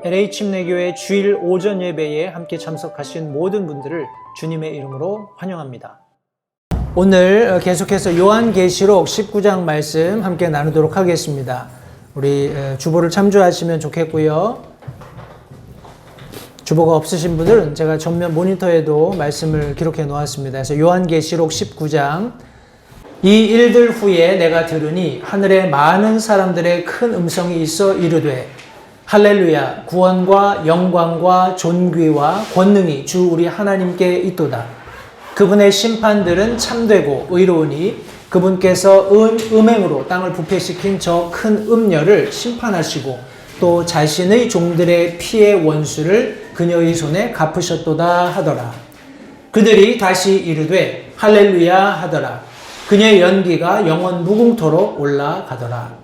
LA 침례교회 주일 오전 예배에 함께 참석하신 모든 분들을 주님의 이름으로 환영합니다. 오늘 계속해서 요한계시록 19장 말씀 함께 나누도록 하겠습니다. 우리 주보를 참조하시면 좋겠고요. 주보가 없으신 분들은 제가 전면 모니터에도 말씀을 기록해 놓았습니다. 그래서 요한계시록 19장 이 일들 후에 내가 들으니 하늘에 많은 사람들의 큰 음성이 있어 이르되 할렐루야 구원과 영광과 존귀와 권능이 주 우리 하나님께 있도다. 그분의 심판들은 참되고 의로우니 그분께서 음행으로 땅을 부패시킨 저 큰 음녀를 심판하시고 또 자신의 종들의 피의 원수를 그녀의 손에 갚으셨도다 하더라. 그들이 다시 이르되 할렐루야 하더라. 그녀의 연기가 영원 무궁토록 올라가더라.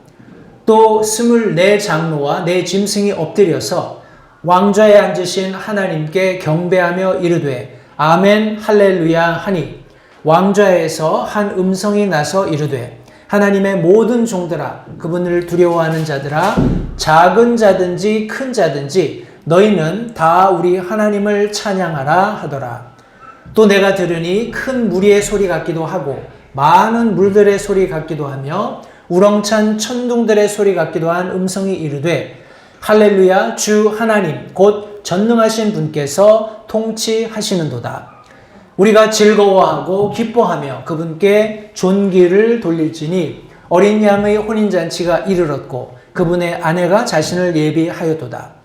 또 24장로와 네 짐승이 엎드려서 왕좌에 앉으신 하나님께 경배하며 이르되 아멘 할렐루야 하니 왕좌에서 한 음성이 나서 이르되 하나님의 모든 종들아 그분을 두려워하는 자들아 작은 자든지 큰 자든지 너희는 다 우리 하나님을 찬양하라 하더라. 또 내가 들으니 큰 무리의 소리 같기도 하고 많은 물들의 소리 같기도 하며 우렁찬 천둥들의 소리 같기도 한 음성이 이르되 할렐루야 주 하나님 곧 전능하신 분께서 통치하시는도다. 우리가 즐거워하고 기뻐하며 그분께 존귀를 돌릴지니 어린 양의 혼인잔치가 이르렀고 그분의 아내가 자신을 예비하였도다.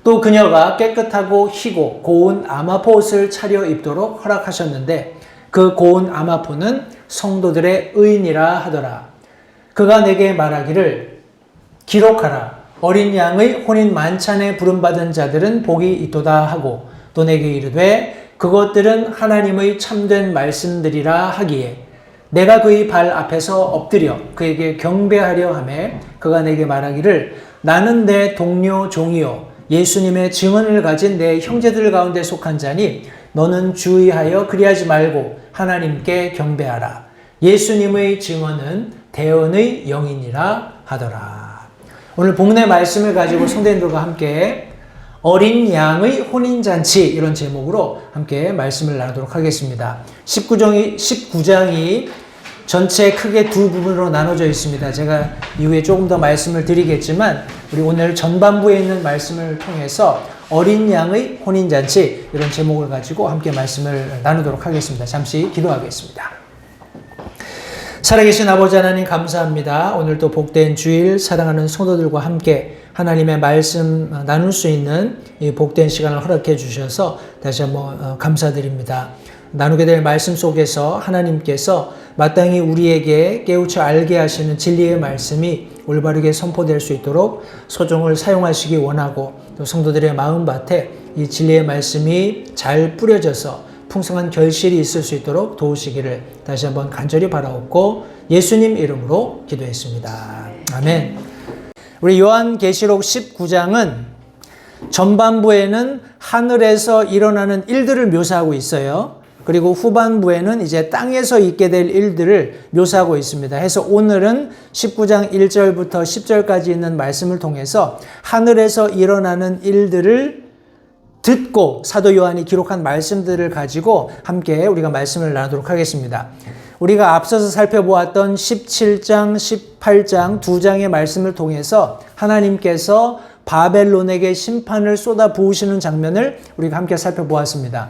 또 그녀가 깨끗하고 희고 고운 아마포 옷을 차려 입도록 허락하셨는데 그 고운 아마포는 성도들의 의인이라 하더라. 그가 내게 말하기를 기록하라. 어린 양의 혼인 만찬에 부름받은 자들은 복이 있도다 하고 또 내게 이르되 그것들은 하나님의 참된 말씀들이라 하기에 내가 그의 발 앞에서 엎드려 그에게 경배하려 하매 그가 내게 말하기를 나는 내 동료 종이요 예수님의 증언을 가진 내 형제들 가운데 속한 자니 너는 주의하여 그리하지 말고 하나님께 경배하라. 예수님의 증언은 대언의 영이니라 하더라. 오늘 본문의 말씀을 가지고 성도님들과 함께 어린 양의 혼인잔치 이런 제목으로 함께 말씀을 나누도록 하겠습니다. 19장이 전체 크게 두 부분으로 나눠져 있습니다. 제가 이후에 조금 더 말씀을 드리겠지만 우리 오늘 전반부에 있는 말씀을 통해서 어린 양의 혼인잔치 이런 제목을 가지고 함께 말씀을 나누도록 하겠습니다. 잠시 기도하겠습니다. 살아계신 아버지 하나님 감사합니다. 오늘도 복된 주일 사랑하는 성도들과 함께 하나님의 말씀 나눌 수 있는 이 복된 시간을 허락해 주셔서 다시 한번 감사드립니다. 나누게 될 말씀 속에서 하나님께서 마땅히 우리에게 깨우쳐 알게 하시는 진리의 말씀이 올바르게 선포될 수 있도록 소종을 사용하시기 원하고 또 성도들의 마음밭에 이 진리의 말씀이 잘 뿌려져서 풍성한 결실이 있을 수 있도록 도우시기를 다시 한번 간절히 바라옵고 예수님 이름으로 기도했습니다. 아멘. 우리 요한계시록 19장은 전반부에는 하늘에서 일어나는 일들을 묘사하고 있어요. 그리고 후반부에는 이제 땅에서 있게 될 일들을 묘사하고 있습니다. 해서 오늘은 19장 1절부터 10절까지 있는 말씀을 통해서 하늘에서 일어나는 일들을 듣고 사도 요한이 기록한 말씀들을 가지고 함께 우리가 말씀을 나누도록 하겠습니다. 우리가 앞서서 살펴보았던 17장, 18장 두 장의 말씀을 통해서 하나님께서 바벨론에게 심판을 쏟아 부으시는 장면을 우리가 함께 살펴보았습니다.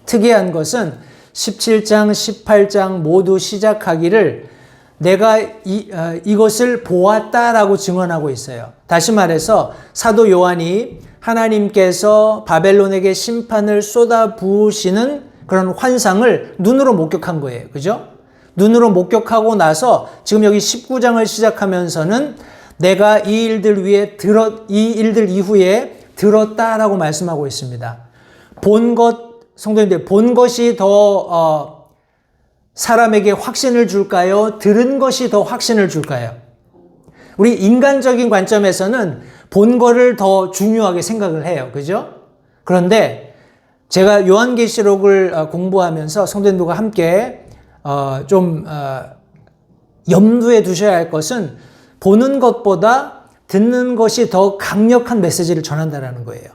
특이한 것은 17장, 18장 모두 시작하기를 내가 이것을 보았다라고 증언하고 있어요. 다시 말해서 사도 요한이 하나님께서 바벨론에게 심판을 쏟아 부으시는 그런 환상을 눈으로 목격한 거예요. 그죠? 눈으로 목격하고 나서 지금 여기 19장을 시작하면서는 내가 이 일들 이후에 들었다라고 말씀하고 있습니다. 성도님들, 본 것이 더 사람에게 확신을 줄까요? 들은 것이 더 확신을 줄까요? 우리 인간적인 관점에서는 본 거를 더 중요하게 생각을 해요. 그죠? 그런데 제가 요한계시록을 공부하면서 성도님들과 함께 염두에 두셔야 할 것은 보는 것보다 듣는 것이 더 강력한 메시지를 전한다는 거예요.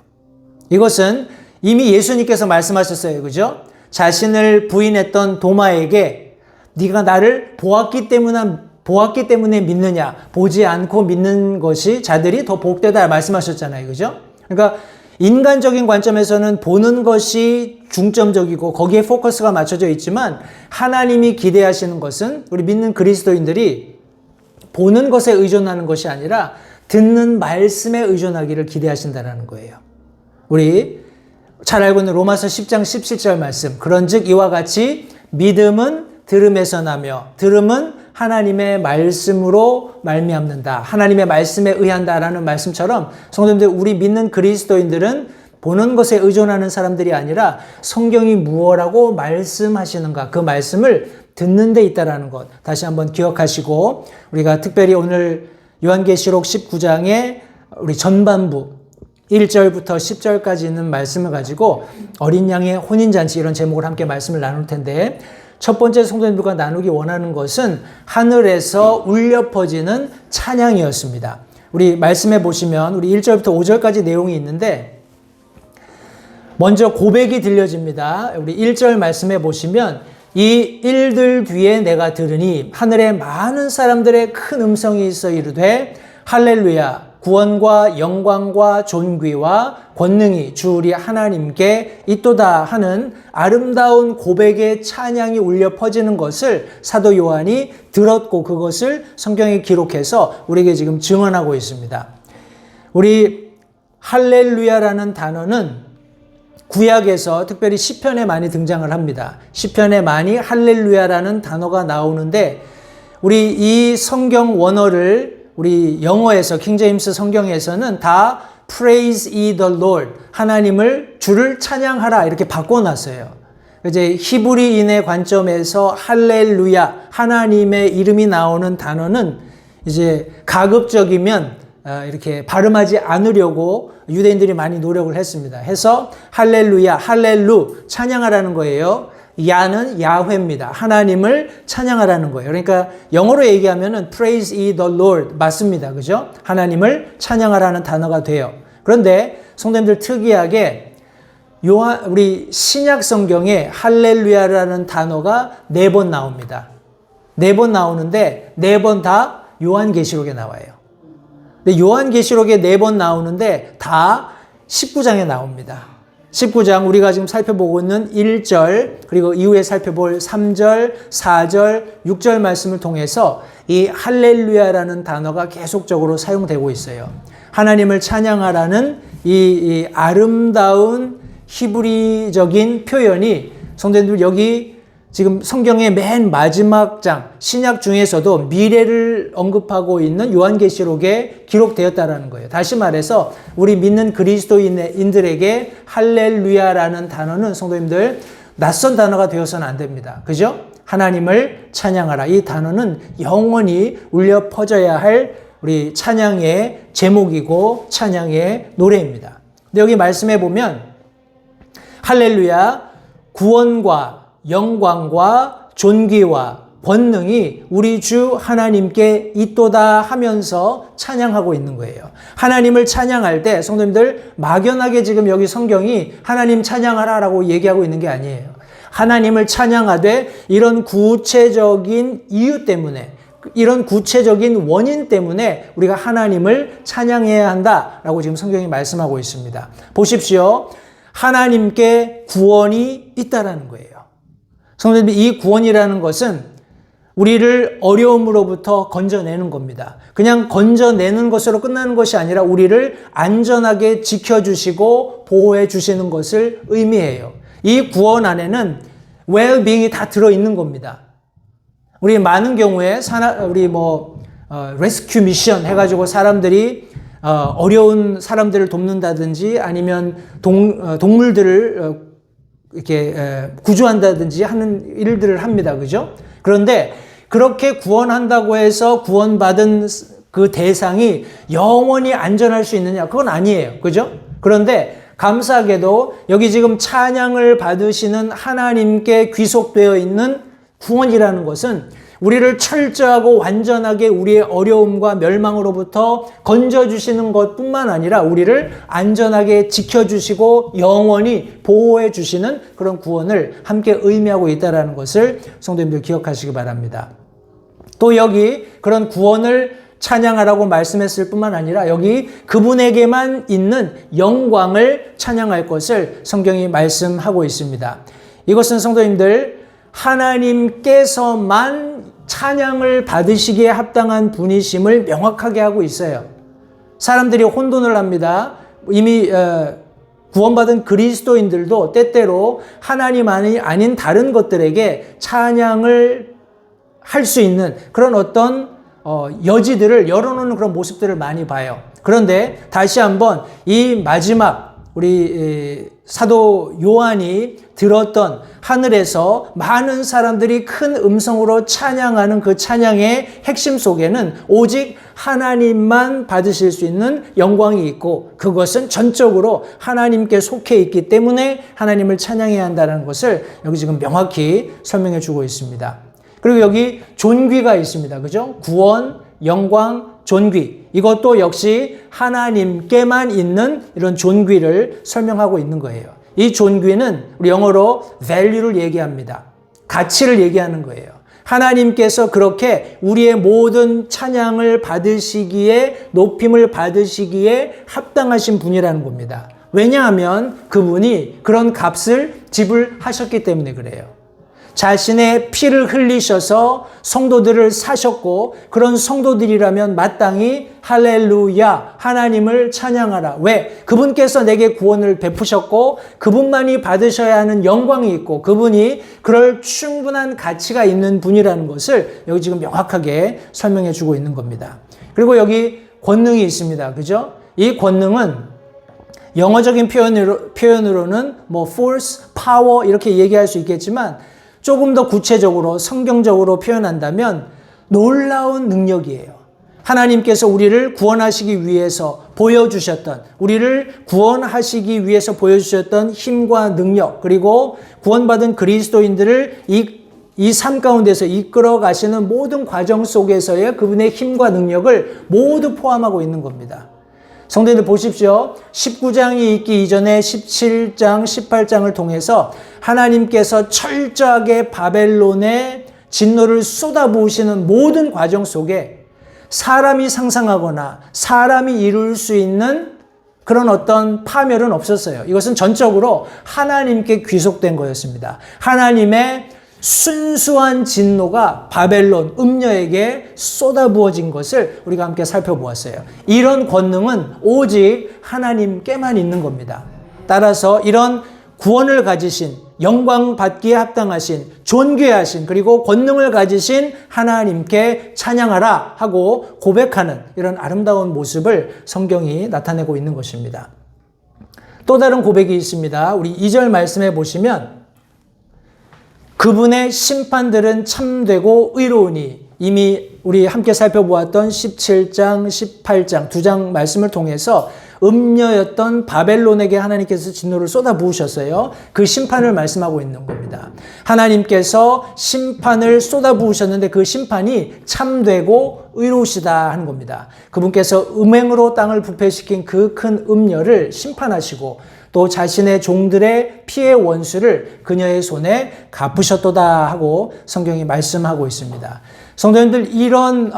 이것은 이미 예수님께서 말씀하셨어요. 그죠? 자신을 부인했던 도마에게 네가 나를 보았기 때문에 믿느냐, 보지 않고 믿는 것이 자들이 더 복되다 말씀하셨잖아요. 그죠? 그러니까 인간적인 관점에서는 보는 것이 중점적이고 거기에 포커스가 맞춰져 있지만 하나님이 기대하시는 것은 우리 믿는 그리스도인들이 보는 것에 의존하는 것이 아니라 듣는 말씀에 의존하기를 기대하신다는 거예요. 우리 잘 알고 있는 로마서 10장 17절 말씀. 그런즉 이와 같이 믿음은 들음에서 나며 들음은 하나님의 말씀으로 말미암는다. 하나님의 말씀에 의한다라는 말씀처럼 성도님들, 우리 믿는 그리스도인들은 보는 것에 의존하는 사람들이 아니라 성경이 무엇라고 말씀하시는가, 그 말씀을 듣는 데 있다라는 것 다시 한번 기억하시고, 우리가 특별히 오늘 요한계시록 19장의 우리 전반부 1절부터 10절까지 있는 말씀을 가지고 어린 양의 혼인잔치, 이런 제목을 함께 말씀을 나눌 텐데, 첫 번째 성도님들과 나누기 원하는 것은 하늘에서 울려 퍼지는 찬양이었습니다. 우리 말씀해 보시면 우리 1절부터 5절까지 내용이 있는데, 먼저 고백이 들려집니다. 우리 1절 말씀해 보시면 이 일들 뒤에 내가 들으니 하늘에 많은 사람들의 큰 음성이 있어 이르되 할렐루야, 구원과 영광과 존귀와 권능이 주 우리 하나님께 있도다 하는 아름다운 고백의 찬양이 울려 퍼지는 것을 사도 요한이 들었고 그것을 성경에 기록해서 우리에게 지금 증언하고 있습니다. 우리 할렐루야라는 단어는 구약에서 특별히 시편에 많이 등장을 합니다. 시편에 많이 할렐루야라는 단어가 나오는데, 우리 이 성경 원어를 우리 영어에서 킹제임스 성경에서는 다 Praise ye the Lord, 하나님을 주를 찬양하라 이렇게 바꿔놨어요. 이제 히브리인의 관점에서 할렐루야, 하나님의 이름이 나오는 단어는 이제 가급적이면 이렇게 발음하지 않으려고 유대인들이 많이 노력을 했습니다. 해서 할렐루야, 할렐루, 찬양하라는 거예요. 야는 야훼입니다. 하나님을 찬양하라는 거예요. 그러니까 영어로 얘기하면은 Praise ye the Lord 맞습니다. 그죠? 하나님을 찬양하라는 단어가 돼요. 그런데 성도님들, 특이하게 우리 신약 성경에 할렐루야라는 단어가 4번 나옵니다. 4번 나오는데 4번 다 요한계시록에 나와요. 근데 요한계시록에 4번 나오는데 다 19장에 나옵니다. 19장 우리가 지금 살펴보고 있는 1절 그리고 이후에 살펴볼 3절, 4절, 6절 말씀을 통해서 이 할렐루야라는 단어가 계속적으로 사용되고 있어요. 하나님을 찬양하라는 이 아름다운 히브리적인 표현이 성도님들, 여기 지금 성경의 맨 마지막 장 신약 중에서도 미래를 언급하고 있는 요한계시록에 기록되었다라는 거예요. 다시 말해서 우리 믿는 그리스도인들에게 할렐루야라는 단어는 성도님들 낯선 단어가 되어서는 안 됩니다. 그죠? 하나님을 찬양하라. 이 단어는 영원히 울려 퍼져야 할 우리 찬양의 제목이고 찬양의 노래입니다. 근데 여기 말씀해 보면 할렐루야, 구원과 영광과 존귀와 권능이 우리 주 하나님께 있도다 하면서 찬양하고 있는 거예요. 하나님을 찬양할 때 성도님들, 막연하게 지금 여기 성경이 하나님 찬양하라라고 얘기하고 있는 게 아니에요. 하나님을 찬양하되 이런 구체적인 이유 때문에, 이런 구체적인 원인 때문에 우리가 하나님을 찬양해야 한다라고 지금 성경이 말씀하고 있습니다. 보십시오. 하나님께 구원이 있다라는 거예요. 성도님들, 이 구원이라는 것은 우리를 어려움으로부터 건져내는 겁니다. 그냥 건져내는 것으로 끝나는 것이 아니라 우리를 안전하게 지켜주시고 보호해 주시는 것을 의미해요. 이 구원 안에는 well-being이 다 들어있는 겁니다. 우리 많은 경우에 우리 레스큐 미션 해가지고 사람들이 어려운 사람들을 돕는다든지 아니면 동물들을 이렇게 구조한다든지 하는 일들을 합니다. 그죠? 그런데 그렇게 구원한다고 해서 구원받은 그 대상이 영원히 안전할 수 있느냐? 그건 아니에요. 그죠? 그런데 감사하게도 여기 지금 찬양을 받으시는 하나님께 귀속되어 있는 구원이라는 것은 우리를 철저하고 완전하게 우리의 어려움과 멸망으로부터 건져주시는 것뿐만 아니라 우리를 안전하게 지켜주시고 영원히 보호해주시는 그런 구원을 함께 의미하고 있다는 것을 성도님들 기억하시기 바랍니다. 또 여기 그런 구원을 찬양하라고 말씀했을 뿐만 아니라 여기 그분에게만 있는 영광을 찬양할 것을 성경이 말씀하고 있습니다. 이것은 성도님들 하나님께서만 찬양을 받으시기에 합당한 분이심을 명확하게 하고 있어요. 사람들이 혼돈을 합니다. 이미 구원받은 그리스도인들도 때때로 하나님 아닌 다른 것들에게 찬양을 할 수 있는 그런 어떤 여지들을 열어놓는 그런 모습들을 많이 봐요. 그런데 다시 한번 이 마지막 우리 사도 요한이 들었던 하늘에서 많은 사람들이 큰 음성으로 찬양하는 그 찬양의 핵심 속에는 오직 하나님만 받으실 수 있는 영광이 있고 그것은 전적으로 하나님께 속해 있기 때문에 하나님을 찬양해야 한다는 것을 여기 지금 명확히 설명해 주고 있습니다. 그리고 여기 존귀가 있습니다. 그죠? 구원, 영광, 존귀. 이것도 역시 하나님께만 있는 이런 존귀를 설명하고 있는 거예요. 이 존귀는 우리 영어로 value를 얘기합니다. 가치를 얘기하는 거예요. 하나님께서 그렇게 우리의 모든 찬양을 받으시기에, 높임을 받으시기에 합당하신 분이라는 겁니다. 왜냐하면 그분이 그런 값을 지불하셨기 때문에 그래요. 자신의 피를 흘리셔서 성도들을 사셨고 그런 성도들이라면 마땅히 할렐루야 하나님을 찬양하라. 왜? 그분께서 내게 구원을 베푸셨고 그분만이 받으셔야 하는 영광이 있고 그분이 그럴 충분한 가치가 있는 분이라는 것을 여기 지금 명확하게 설명해 주고 있는 겁니다. 그리고 여기 권능이 있습니다. 그죠? 이 권능은 영어적인 표현으로는 force, power 이렇게 얘기할 수 있겠지만 조금 더 구체적으로 성경적으로 표현한다면 놀라운 능력이에요. 하나님께서 우리를 구원하시기 위해서 보여주셨던, 우리를 구원하시기 위해서 보여주셨던 힘과 능력, 그리고 구원받은 그리스도인들을 이 삶 가운데서 이끌어 가시는 모든 과정 속에서의 그분의 힘과 능력을 모두 포함하고 있는 겁니다. 성도님들 보십시오. 19장이 있기 이전에 17장, 18장을 통해서 하나님께서 철저하게 바벨론의 진노를 쏟아부으시는 모든 과정 속에 사람이 상상하거나 사람이 이룰 수 있는 그런 어떤 파멸은 없었어요. 이것은 전적으로 하나님께 귀속된 거였습니다. 하나님의 순수한 진노가 바벨론 음녀에게 쏟아부어진 것을 우리가 함께 살펴보았어요. 이런 권능은 오직 하나님께만 있는 겁니다. 따라서 이런 구원을 가지신, 영광 받기에 합당하신, 존귀하신, 그리고 권능을 가지신 하나님께 찬양하라 하고 고백하는 이런 아름다운 모습을 성경이 나타내고 있는 것입니다. 또 다른 고백이 있습니다. 우리 2절 말씀해 보시면 그분의 심판들은 참되고 의로우니 이미 우리 함께 살펴보았던 17장, 18장 두 장 말씀을 통해서 음녀였던 바벨론에게 하나님께서 진노를 쏟아부으셨어요. 그 심판을 말씀하고 있는 겁니다. 하나님께서 심판을 쏟아부으셨는데 그 심판이 참되고 의로우시다 하는 겁니다. 그분께서 음행으로 땅을 부패시킨 그 큰 음녀를 심판하시고 또 자신의 종들의 피의 원수를 그녀의 손에 갚으셨도다 하고 성경이 말씀하고 있습니다. 성도님들 이런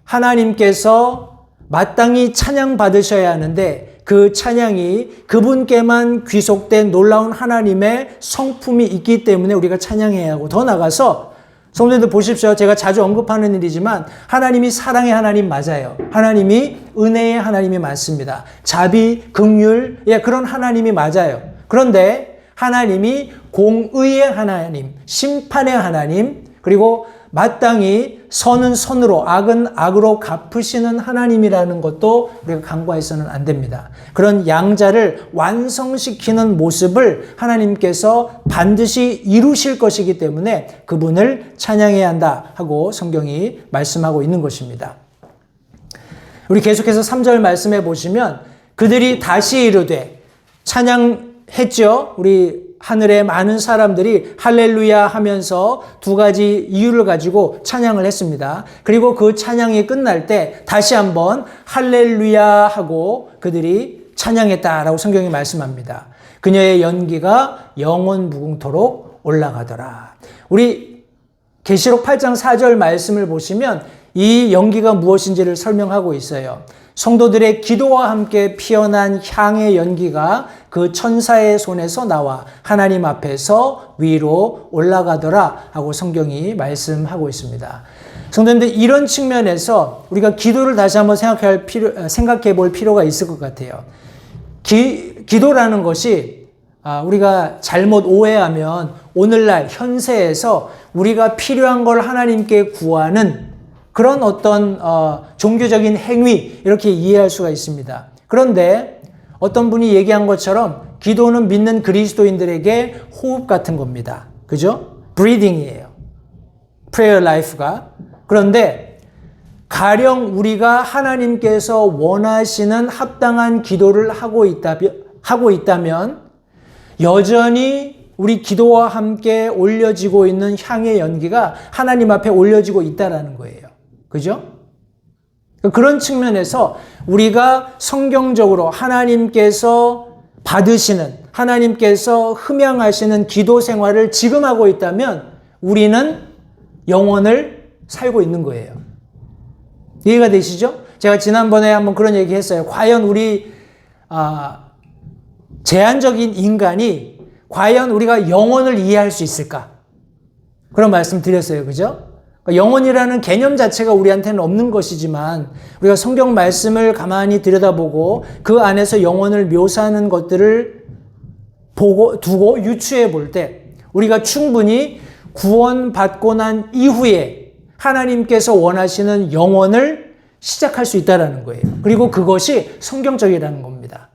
하나님께서 마땅히 찬양 받으셔야 하는데 그 찬양이 그분께만 귀속된 놀라운 하나님의 성품이 있기 때문에 우리가 찬양해야 하고 더 나아가서 성도님들 보십시오. 제가 자주 언급하는 일이지만 하나님이 사랑의 하나님 맞아요. 하나님이 은혜의 하나님이 맞습니다. 자비, 긍휼, 그런 하나님이 맞아요. 그런데 하나님이 공의의 하나님, 심판의 하나님, 그리고 마땅히 선은 선으로 악은 악으로 갚으시는 하나님이라는 것도 우리가 간과해서는 안 됩니다. 그런 양자를 완성시키는 모습을 하나님께서 반드시 이루실 것이기 때문에 그분을 찬양해야 한다 하고 성경이 말씀하고 있는 것입니다. 우리 계속해서 3절 말씀해 보시면 그들이 다시 이르되 찬양했죠. 우리 하늘의 많은 사람들이 할렐루야 하면서 두 가지 이유를 가지고 찬양을 했습니다. 그리고 그 찬양이 끝날 때 다시 한번 할렐루야 하고 그들이 찬양했다라고 성경이 말씀합니다. 그녀의 연기가 영원 무궁토록 올라가더라. 우리 계시록 8장 4절 말씀을 보시면 이 연기가 무엇인지를 설명하고 있어요. 성도들의 기도와 함께 피어난 향의 연기가 그 천사의 손에서 나와 하나님 앞에서 위로 올라가더라 하고 성경이 말씀하고 있습니다. 성도님들, 이런 측면에서 우리가 기도를 다시 한번 생각해 볼 필요가 있을 것 같아요. 기도라는 것이 우리가 잘못 오해하면 오늘날 현세에서 우리가 필요한 걸 하나님께 구하는 그런 어떤 종교적인 행위 이렇게 이해할 수가 있습니다. 그런데 어떤 분이 얘기한 것처럼 기도는 믿는 그리스도인들에게 호흡 같은 겁니다. 그죠? breathing이에요. prayer life가. 그런데 가령 우리가 하나님께서 원하시는 합당한 기도를 하고 있다면 여전히 우리 기도와 함께 올려지고 있는 향의 연기가 하나님 앞에 올려지고 있다라는 거예요. 그죠? 그런 측면에서 우리가 성경적으로 하나님께서 받으시는, 하나님께서 흠양하시는 기도 생활을 지금 하고 있다면 우리는 영혼을 살고 있는 거예요. 이해가 되시죠? 제가 지난번에 한번 그런 얘기 했어요. 과연 우리 제한적인 인간이 과연 우리가 영혼을 이해할 수 있을까? 그런 말씀 드렸어요. 그죠? 영혼이라는 개념 자체가 우리한테는 없는 것이지만 우리가 성경 말씀을 가만히 들여다보고 그 안에서 영혼을 묘사하는 것들을 두고 유추해 볼 때 우리가 충분히 구원받고 난 이후에 하나님께서 원하시는 영혼을 시작할 수 있다는 거예요. 그리고 그것이 성경적이라는 겁니다.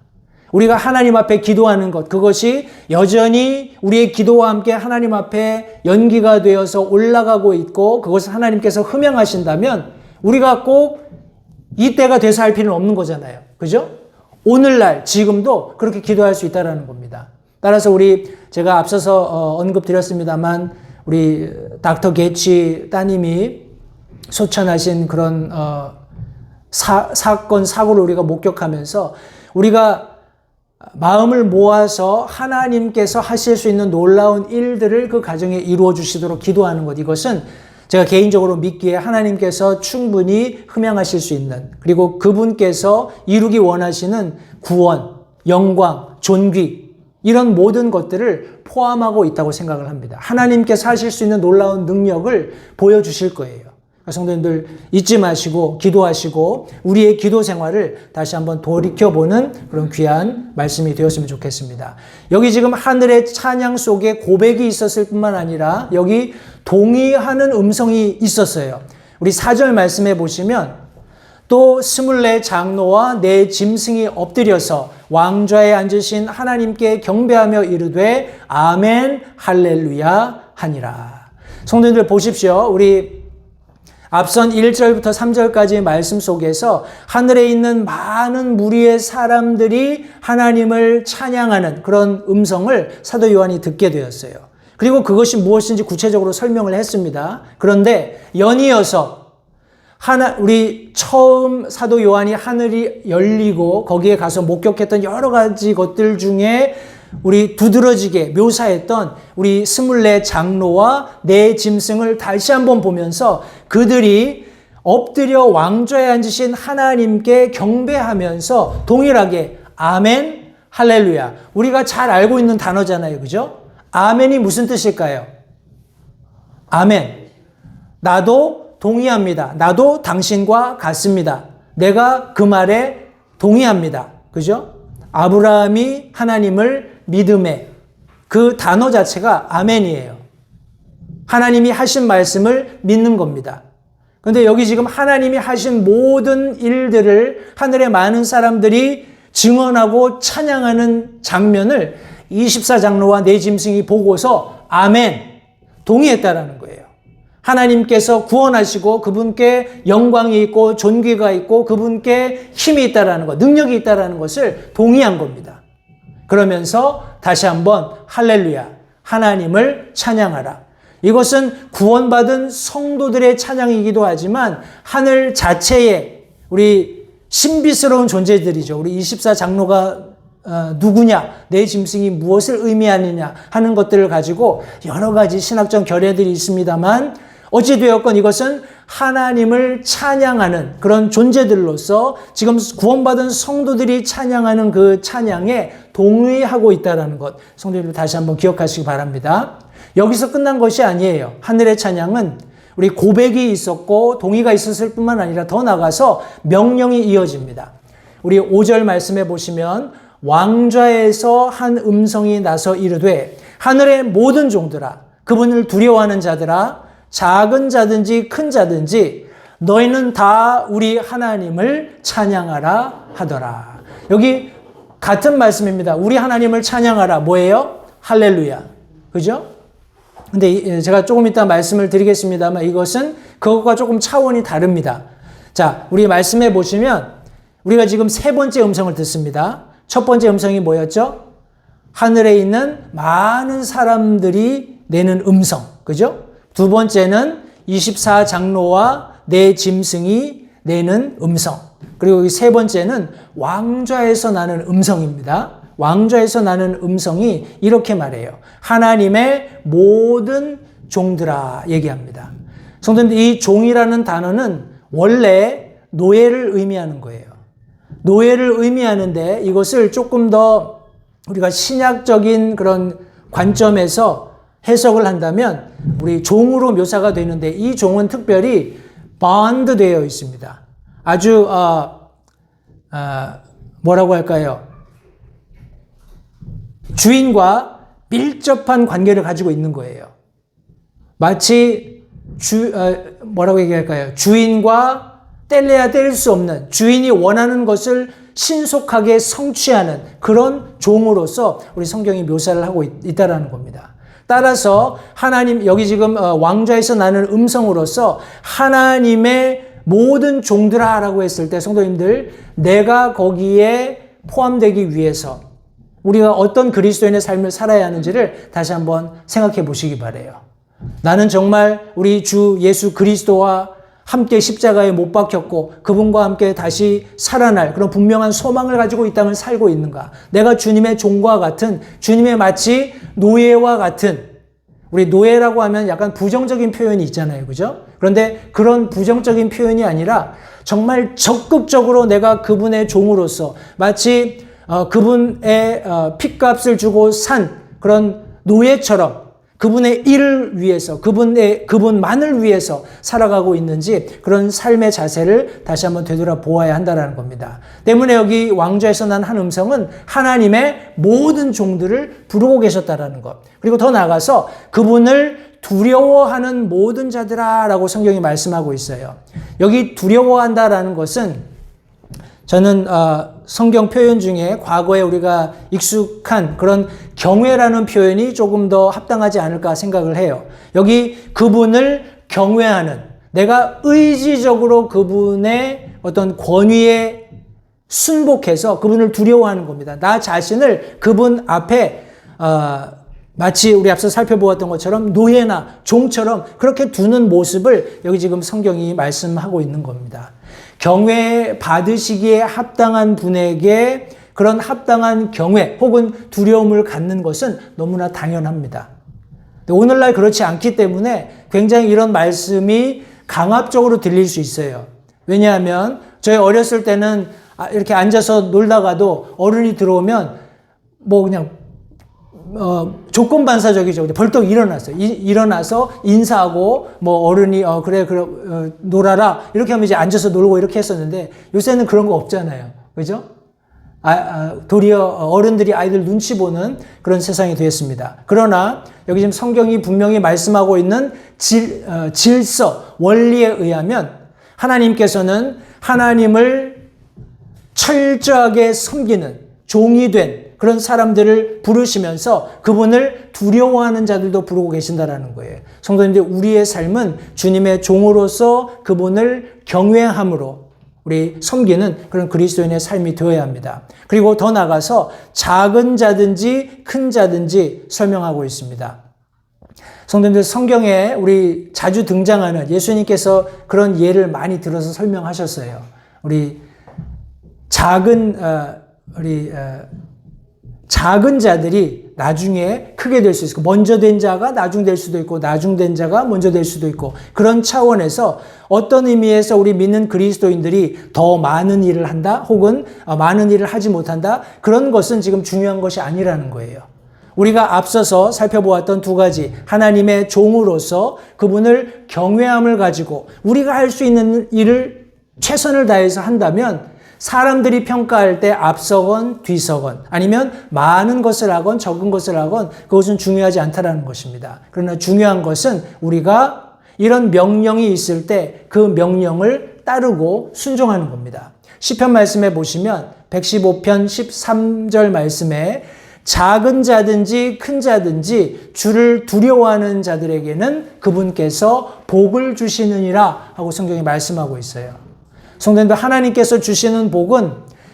우리가 하나님 앞에 기도하는 것, 그것이 여전히 우리의 기도와 함께 하나님 앞에 연기가 되어서 올라가고 있고 그것을 하나님께서 흠양하신다면 우리가 꼭 이때가 돼서 할 필요는 없는 거잖아요. 그죠? 오늘날 지금도 그렇게 기도할 수 있다는 겁니다. 따라서 제가 앞서서 언급드렸습니다만 우리 닥터 게치 따님이 소천하신 그런 사건, 사고를 우리가 목격하면서 우리가 마음을 모아서 하나님께서 하실 수 있는 놀라운 일들을 그 가정에 이루어 주시도록 기도하는 것, 이것은 제가 개인적으로 믿기에 하나님께서 충분히 흠양하실 수 있는, 그리고 그분께서 이루기 원하시는 구원, 영광, 존귀, 이런 모든 것들을 포함하고 있다고 생각을 합니다. 하나님께서 하실 수 있는 놀라운 능력을 보여주실 거예요. 성도님들 잊지 마시고 기도하시고 우리의 기도 생활을 다시 한번 돌이켜보는 그런 귀한 말씀이 되었으면 좋겠습니다. 여기 지금 하늘의 찬양 속에 고백이 있었을 뿐만 아니라 여기 동의하는 음성이 있었어요. 우리 4절 말씀해 보시면 또 24 장로와 네 짐승이 엎드려서 왕좌에 앉으신 하나님께 경배하며 이르되 아멘 할렐루야 하니라. 성도님들 보십시오. 우리 앞선 1절부터 3절까지의 말씀 속에서 하늘에 있는 많은 무리의 사람들이 하나님을 찬양하는 그런 음성을 사도 요한이 듣게 되었어요. 그리고 그것이 무엇인지 구체적으로 설명을 했습니다. 그런데 연이어서 우리 처음 사도 요한이 하늘이 열리고 거기에 가서 목격했던 여러 가지 것들 중에 우리 두드러지게 묘사했던 우리 24 장로와 네 짐승을 다시 한번 보면서 그들이 엎드려 왕좌에 앉으신 하나님께 경배하면서 동일하게 아멘, 할렐루야. 우리가 잘 알고 있는 단어잖아요. 그죠? 아멘이 무슨 뜻일까요? 아멘. 나도 동의합니다. 나도 당신과 같습니다. 내가 그 말에 동의합니다. 그죠? 아브라함이 하나님을 믿음에 그 단어 자체가 아멘이에요. 하나님이 하신 말씀을 믿는 겁니다. 그런데 여기 지금 하나님이 하신 모든 일들을 하늘의 많은 사람들이 증언하고 찬양하는 장면을 24 장로와 네 짐승이 보고서 아멘, 동의했다라는 거예요. 하나님께서 구원하시고 그분께 영광이 있고 존귀가 있고 그분께 힘이 있다라는 것, 능력이 있다라는 것을 동의한 겁니다. 그러면서 다시 한번 할렐루야, 하나님을 찬양하라. 이것은 구원받은 성도들의 찬양이기도 하지만 하늘 자체의 우리 신비스러운 존재들이죠. 우리 24장로가 누구냐, 내 짐승이 무엇을 의미하느냐 하는 것들을 가지고 여러 가지 신학적 결례들이 있습니다만 어찌되었건 이것은 하나님을 찬양하는 그런 존재들로서 지금 구원받은 성도들이 찬양하는 그 찬양에 동의하고 있다는 것, 성도님들 다시 한번 기억하시기 바랍니다. 여기서 끝난 것이 아니에요. 하늘의 찬양은 우리 고백이 있었고 동의가 있었을 뿐만 아니라 더 나아가서 명령이 이어집니다. 우리 5절 말씀해 보시면 왕좌에서 한 음성이 나서 이르되 하늘의 모든 종들아, 그분을 두려워하는 자들아, 작은 자든지 큰 자든지 너희는 다 우리 하나님을 찬양하라 하더라. 여기 같은 말씀입니다. 우리 하나님을 찬양하라. 뭐예요? 할렐루야. 그죠? 근데 제가 조금 이따 말씀을 드리겠습니다만 이것은 그것과 조금 차원이 다릅니다. 자, 우리 말씀해 보시면 우리가 지금 세 번째 음성을 듣습니다. 첫 번째 음성이 뭐였죠? 하늘에 있는 많은 사람들이 내는 음성. 그죠? 두 번째는 24장로와 내 짐승이 내는 음성. 그리고 이 세 번째는 왕좌에서 나는 음성입니다. 왕좌에서 나는 음성이 이렇게 말해요. 하나님의 모든 종들아 얘기합니다. 성도님들, 이 종이라는 단어는 원래 노예를 의미하는 거예요. 노예를 의미하는데 이것을 조금 더 우리가 신약적인 그런 관점에서 해석을 한다면 우리 종으로 묘사가 되는데 이 종은 특별히 bond 되어 있습니다. 아주 뭐라고 할까요? 주인과 밀접한 관계를 가지고 있는 거예요. 마치 뭐라고 얘기할까요? 주인과 뗄래야 뗄 수 없는, 주인이 원하는 것을 신속하게 성취하는 그런 종으로서 우리 성경이 묘사를 하고 있다라는 겁니다. 따라서 하나님, 여기 지금 왕좌에서 나는 음성으로서 하나님의 모든 종들아 라고 했을 때 성도님들, 내가 거기에 포함되기 위해서 우리가 어떤 그리스도인의 삶을 살아야 하는지를 다시 한번 생각해 보시기 바라요. 나는 정말 우리 주 예수 그리스도와 함께 십자가에 못 박혔고 그분과 함께 다시 살아날 그런 분명한 소망을 가지고 이 땅을 살고 있는가? 내가 주님의 종과 같은, 주님의 마치 노예와 같은, 우리 노예라고 하면 약간 부정적인 표현이 있잖아요. 그죠? 그런데 그런 부정적인 표현이 아니라 정말 적극적으로 내가 그분의 종으로서 마치 그분의 핏값을 주고 산 그런 노예처럼 그분의 일을 위해서, 그분만을 위해서 살아가고 있는지 그런 삶의 자세를 다시 한번 되돌아보아야 한다는 겁니다. 때문에 여기 왕좌에서 난 한 음성은 하나님의 모든 종들을 부르고 계셨다라는 것. 그리고 더 나아가서 그분을 두려워하는 모든 자들아 라고 성경이 말씀하고 있어요. 여기 두려워한다라는 것은 저는 성경 표현 중에 과거에 우리가 익숙한 그런 경외라는 표현이 조금 더 합당하지 않을까 생각을 해요. 여기 그분을 경외하는, 내가 의지적으로 그분의 어떤 권위에 순복해서 그분을 두려워하는 겁니다. 나 자신을 그분 앞에 마치 우리 앞서 살펴보았던 것처럼 노예나 종처럼 그렇게 두는 모습을 여기 지금 성경이 말씀하고 있는 겁니다. 경외 받으시기에 합당한 분에게 그런 합당한 경외 혹은 두려움을 갖는 것은 너무나 당연합니다. 오늘날 그렇지 않기 때문에 굉장히 이런 말씀이 강압적으로 들릴 수 있어요. 왜냐하면 저희 어렸을 때는 이렇게 앉아서 놀다가도 어른이 들어오면 뭐 그냥 조건반사적이죠. 벌떡 일어나서 인사하고 뭐 어른이 그래 놀아라 이렇게 하면 이제 앉아서 놀고 이렇게 했었는데 요새는 그런 거 없잖아요. 그죠? 도리어 어른들이 아이들 눈치 보는 그런 세상이 되었습니다. 그러나 여기 지금 성경이 분명히 말씀하고 있는 질서, 원리에 의하면 하나님께서는 하나님을 철저하게 섬기는 종이 된 그런 사람들을 부르시면서 그분을 두려워하는 자들도 부르고 계신다라는 거예요. 성도님들, 우리의 삶은 주님의 종으로서 그분을 경외함으로 우리 섬기는 그런 그리스도인의 삶이 되어야 합니다. 그리고 더 나아가서 작은 자든지 큰 자든지 설명하고 있습니다. 성도님들, 성경에 우리 자주 등장하는 예수님께서 그런 예를 많이 들어서 설명하셨어요. 우리 작은 자들이 나중에 크게 될 수 있고, 먼저 된 자가 나중 될 수도 있고, 나중 된 자가 먼저 될 수도 있고, 그런 차원에서 어떤 의미에서 우리 믿는 그리스도인들이 더 많은 일을 한다, 혹은 많은 일을 하지 못한다, 그런 것은 지금 중요한 것이 아니라는 거예요. 우리가 앞서서 살펴보았던 두 가지, 하나님의 종으로서 그분을 경외함을 가지고 우리가 할 수 있는 일을 최선을 다해서 한다면 사람들이 평가할 때 앞서건 뒤서건 아니면 많은 것을 하건 적은 것을 하건 그것은 중요하지 않다라는 것입니다. 그러나 중요한 것은 우리가 이런 명령이 있을 때 그 명령을 따르고 순종하는 겁니다. 시편 말씀에 보시면 115편 13절 말씀에 작은 자든지 큰 자든지 주를 두려워하는 자들에게는 그분께서 복을 주시느니라 하고 성경이 말씀하고 있어요. 성도님들, 하나님께서 주시는 복은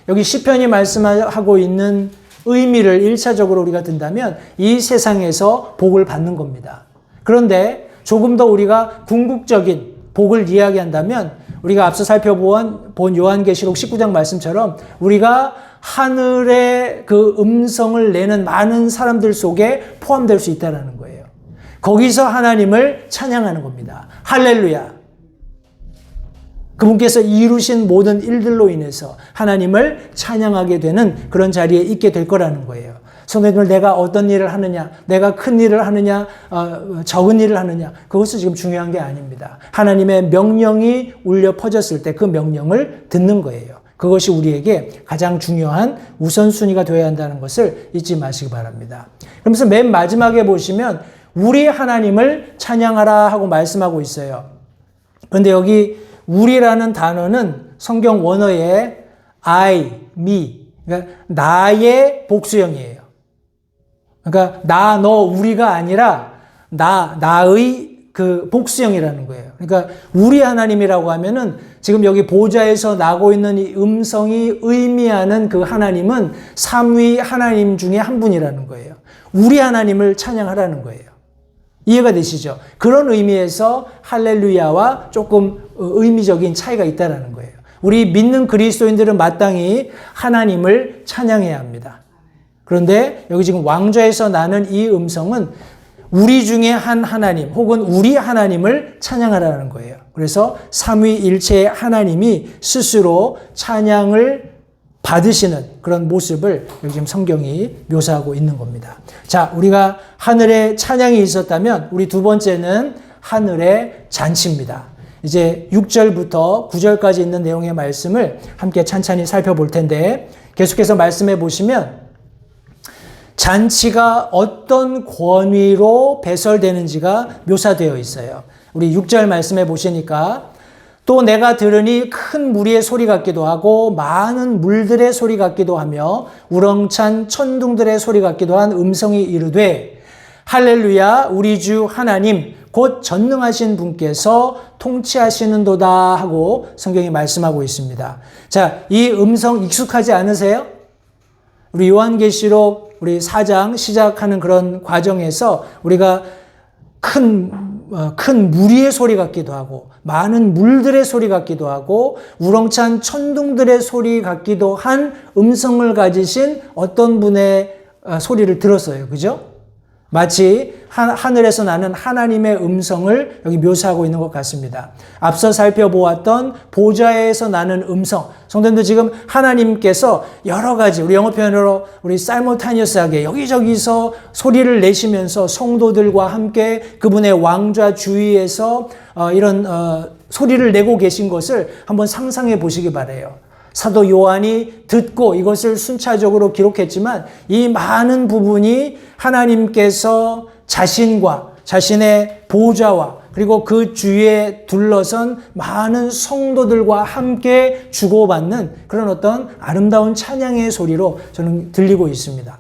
여기 시편이 말씀하고 있는 의미를 1차적으로 우리가 든다면 이 세상에서 복을 받는 겁니다. 그런데 조금 더 우리가 궁극적인 복을 이야기한다면 우리가 앞서 살펴본 요한계시록 19장 말씀처럼 우리가 하늘의 그 음성을 내는 많은 사람들 속에 포함될 수 있다는 거예요. 거기서 하나님을 찬양하는 겁니다. 할렐루야. 그분께서 이루신 모든 일들로 인해서 하나님을 찬양하게 되는 그런 자리에 있게 될 거라는 거예요. 성도님들, 내가 어떤 일을 하느냐, 내가 큰 일을 하느냐, 적은 일을 하느냐, 그것은 지금 중요한 게 아닙니다. 하나님의 명령이 울려 퍼졌을 때 그 명령을 듣는 거예요. 그것이 우리에게 가장 중요한 우선순위가 되어야 한다는 것을 잊지 마시기 바랍니다. 그러면서 맨 마지막에 보시면 우리 하나님을 찬양하라 하고 말씀하고 있어요. 그런데 여기 우리라는 단어는 성경 원어에 I, me, 그러니까 나의 복수형이에요. 그러니까 나, 너, 우리가 아니라 나의 그 복수형이라는 거예요. 그러니까 우리 하나님이라고 하면은 지금 여기 보좌에서 나고 있는 이 음성이 의미하는 그 하나님은 삼위 하나님 중에 한 분이라는 거예요. 우리 하나님을 찬양하라는 거예요. 이해가 되시죠? 그런 의미에서 할렐루야와 조금 의미적인 차이가 있다는 거예요. 우리 믿는 그리스도인들은 마땅히 하나님을 찬양해야 합니다. 그런데 여기 지금 왕좌에서 나는 이 음성은 우리 중에 한 하나님 혹은 우리 하나님을 찬양하라는 거예요. 그래서 삼위일체의 하나님이 스스로 찬양을 받으시는 그런 모습을 여기 지금 성경이 묘사하고 있는 겁니다. 자, 우리가 하늘에 찬양이 있었다면 우리 두 번째는 하늘의 잔치입니다. 이제 6절부터 9절까지 있는 내용의 말씀을 함께 찬찬히 살펴볼 텐데 계속해서 말씀해 보시면 잔치가 어떤 권위로 배설되는지가 묘사되어 있어요. 우리 6절 말씀해 보시니까 또 내가 들으니 큰 무리의 소리 같기도 하고 많은 물들의 소리 같기도 하며 우렁찬 천둥들의 소리 같기도 한 음성이 이르되 할렐루야 우리 주 하나님 곧 전능하신 분께서 통치하시는도다 하고 성경이 말씀하고 있습니다. 자, 이 음성 익숙하지 않으세요? 우리 요한계시록 우리 4장 시작하는 그런 과정에서 우리가 큰 무리의 소리 같기도 하고 많은 물들의 소리 같기도 하고 우렁찬 천둥들의 소리 같기도 한 음성을 가지신 어떤 분의 소리를 들었어요. 그죠? 마치 하늘에서 나는 하나님의 음성을 여기 묘사하고 있는 것 같습니다. 앞서 살펴보았던 보좌에서 나는 음성. 성도님들, 지금 하나님께서 여러 가지 우리 영어 표현으로 우리 사이먼타니어스하게 여기저기서 소리를 내시면서 성도들과 함께 그분의 왕좌 주위에서 이런 소리를 내고 계신 것을 한번 상상해 보시기 바라요. 사도 요한이 듣고 이것을 순차적으로 기록했지만 이 많은 부분이 하나님께서 자신과 자신의 보좌와 그리고 그 주위에 둘러선 많은 성도들과 함께 주고받는 그런 어떤 아름다운 찬양의 소리로 저는 들리고 있습니다.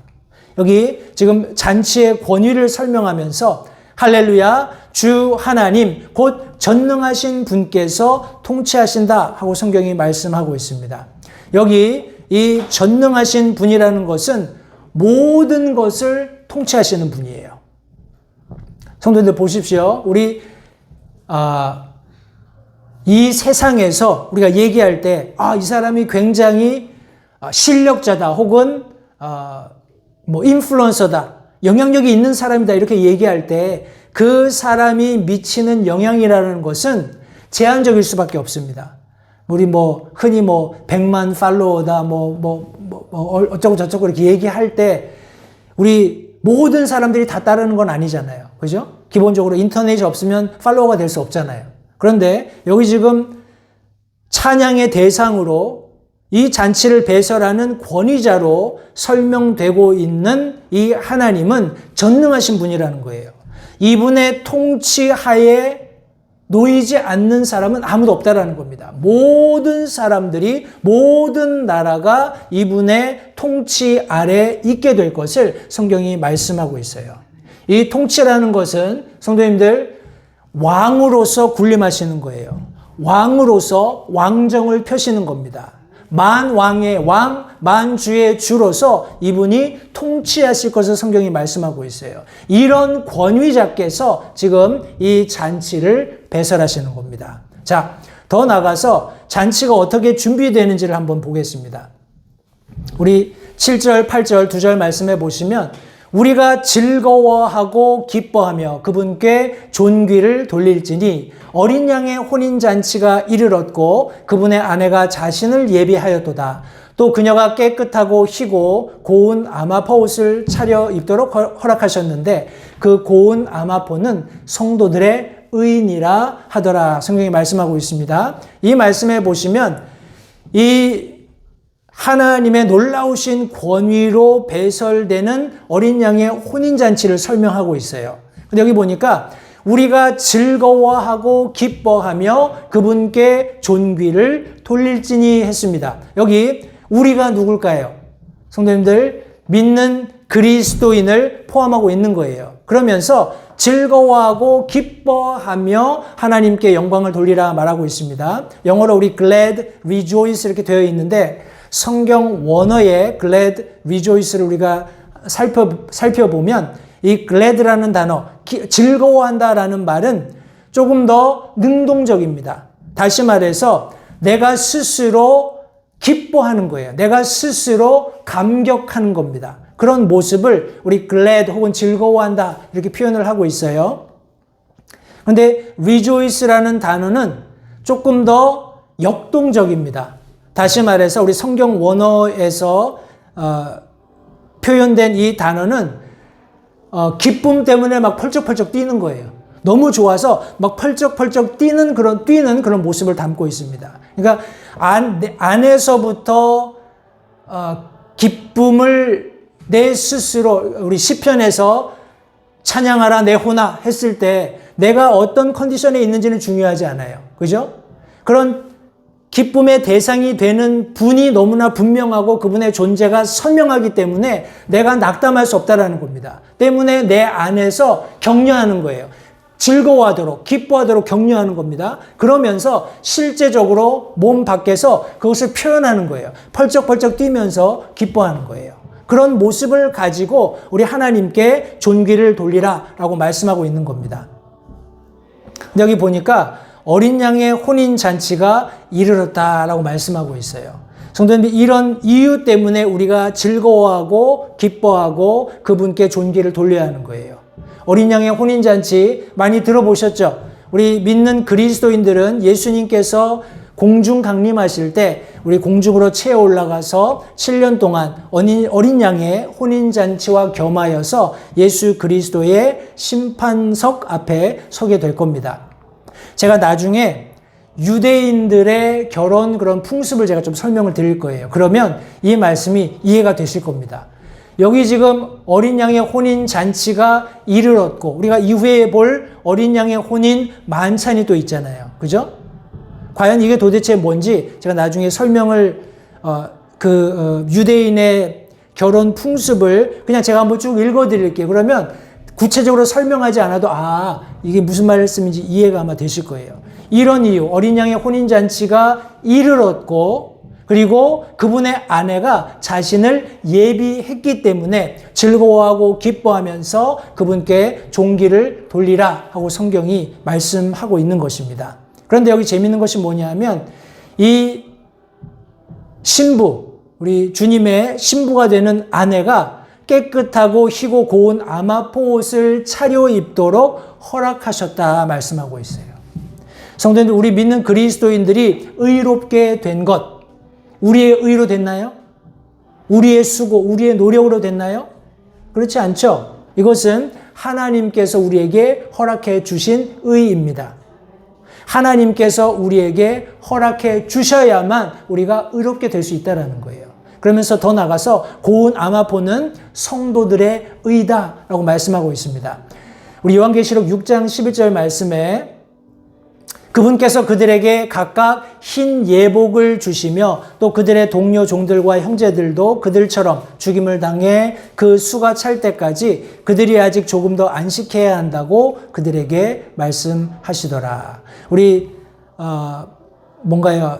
여기 지금 잔치의 권위를 설명하면서 할렐루야, 주 하나님 곧 전능하신 분께서 통치하신다 하고 성경이 말씀하고 있습니다. 여기 이 전능하신 분이라는 것은 모든 것을 통치하시는 분이에요. 성도님들 보십시오. 우리 이 세상에서 우리가 얘기할 때 이 사람이 굉장히 실력자다 혹은 인플루언서다, 영향력이 있는 사람이다 이렇게 얘기할 때 그 사람이 미치는 영향이라는 것은 제한적일 수밖에 없습니다. 우리 흔히 100만 팔로워다 어쩌고 저쩌고 이렇게 얘기할 때 우리 모든 사람들이 다 따르는 건 아니잖아요. 그죠? 기본적으로 인터넷이 없으면 팔로워가 될 수 없잖아요. 그런데 여기 지금 찬양의 대상으로 이 잔치를 배설하는 권위자로 설명되고 있는 이 하나님은 전능하신 분이라는 거예요. 이분의 통치하에 놓이지 않는 사람은 아무도 없다라는 겁니다. 모든 사람들이, 모든 나라가 이분의 통치 아래 있게 될 것을 성경이 말씀하고 있어요. 이 통치라는 것은 성도님들 왕으로서 군림하시는 거예요. 왕으로서 왕정을 펴시는 겁니다. 만왕의 왕, 만주의 주로서 이분이 통치하실 것을 성경이 말씀하고 있어요. 이런 권위자께서 지금 이 잔치를 배설하시는 겁니다. 자, 더 나가서 잔치가 어떻게 준비되는지를 한번 보겠습니다. 우리 7절, 8절, 2절 말씀해 보시면 우리가 즐거워하고 기뻐하며 그분께 존귀를 돌릴지니 어린 양의 혼인잔치가 이르렀고 그분의 아내가 자신을 예비하였도다. 또 그녀가 깨끗하고 희고 고운 아마포 옷을 차려 입도록 허락하셨는데 그 고운 아마포는 성도들의 의인이라 하더라. 성경이 말씀하고 있습니다. 이 말씀에 보시면 이 하나님의 놀라우신 권위로 배설되는 어린 양의 혼인잔치를 설명하고 있어요. 근데 여기 보니까 우리가 즐거워하고 기뻐하며 그분께 존귀를 돌릴지니 했습니다. 여기 우리가 누굴까요? 성도님들, 믿는 그리스도인을 포함하고 있는 거예요. 그러면서 즐거워하고 기뻐하며 하나님께 영광을 돌리라 말하고 있습니다. 영어로 우리 glad, rejoice 이렇게 되어 있는데 성경 원어의 glad, rejoice를 우리가 살펴보면 이 glad라는 단어, 즐거워한다라는 말은 조금 더 능동적입니다. 다시 말해서 내가 스스로 기뻐하는 거예요. 내가 스스로 감격하는 겁니다. 그런 모습을 우리 glad 혹은 즐거워한다 이렇게 표현을 하고 있어요. 그런데 rejoice라는 단어는 조금 더 역동적입니다. 다시 말해서 우리 성경 원어에서 표현된 이 단어는 기쁨 때문에 막 펄쩍펄쩍 뛰는 거예요. 너무 좋아서 막 펄쩍펄쩍 뛰는 그런 모습을 담고 있습니다. 그러니까 안에서부터 기쁨을 내 스스로 우리 시편에서 찬양하라 내 혼아 했을 때 내가 어떤 컨디션에 있는지는 중요하지 않아요. 그죠? 그런 기쁨의 대상이 되는 분이 너무나 분명하고 그분의 존재가 선명하기 때문에 내가 낙담할 수 없다는 겁니다. 때문에 내 안에서 격려하는 거예요. 즐거워하도록, 기뻐하도록 격려하는 겁니다. 그러면서 실제적으로 몸 밖에서 그것을 표현하는 거예요. 펄쩍펄쩍 뛰면서 기뻐하는 거예요. 그런 모습을 가지고 우리 하나님께 존귀를 돌리라 라고 말씀하고 있는 겁니다. 근데 여기 보니까 어린 양의 혼인잔치가 이르렀다라고 말씀하고 있어요. 성도님들, 이런 이유 때문에 우리가 즐거워하고 기뻐하고 그분께 존귀를 돌려야 하는 거예요. 어린 양의 혼인잔치 많이 들어보셨죠? 우리 믿는 그리스도인들은 예수님께서 공중 강림하실 때 우리 공중으로 채어 올라가서 7년 동안 어린 양의 혼인잔치와 겸하여서 예수 그리스도의 심판석 앞에 서게 될 겁니다. 제가 나중에 유대인들의 결혼 그런 풍습을 제가 좀 설명을 드릴 거예요. 그러면 이 말씀이 이해가 되실 겁니다. 여기 지금 어린 양의 혼인 잔치가 이르렀고 우리가 이후에 볼 어린 양의 혼인 만찬이 또 있잖아요. 그죠? 과연 이게 도대체 뭔지 제가 나중에 설명을 유대인의 결혼 풍습을 그냥 제가 한번 쭉 읽어 드릴게요. 그러면 구체적으로 설명하지 않아도 이게 무슨 말씀인지 이해가 아마 되실 거예요. 이런 이유, 어린 양의 혼인잔치가 이르렀고 그리고 그분의 아내가 자신을 예비했기 때문에 즐거워하고 기뻐하면서 그분께 종기를 돌리라 하고 성경이 말씀하고 있는 것입니다. 그런데 여기 재미있는 것이 뭐냐면 이 신부, 우리 주님의 신부가 되는 아내가 깨끗하고 희고 고운 아마포옷을 차려입도록 허락하셨다 말씀하고 있어요. 성도님들, 우리 믿는 그리스도인들이 의롭게 된 것, 우리의 의로 됐나요? 우리의 수고, 우리의 노력으로 됐나요? 그렇지 않죠? 이것은 하나님께서 우리에게 허락해 주신 의입니다. 하나님께서 우리에게 허락해 주셔야만 우리가 의롭게 될 수 있다는 거예요. 그러면서 더 나가서 고운 아마포는 성도들의 의다라고 말씀하고 있습니다. 우리 요한계시록 6장 11절 말씀에 그분께서 그들에게 각각 흰 예복을 주시며 또 그들의 동료 종들과 형제들도 그들처럼 죽임을 당해 그 수가 찰 때까지 그들이 아직 조금 더 안식해야 한다고 그들에게 말씀하시더라. 우리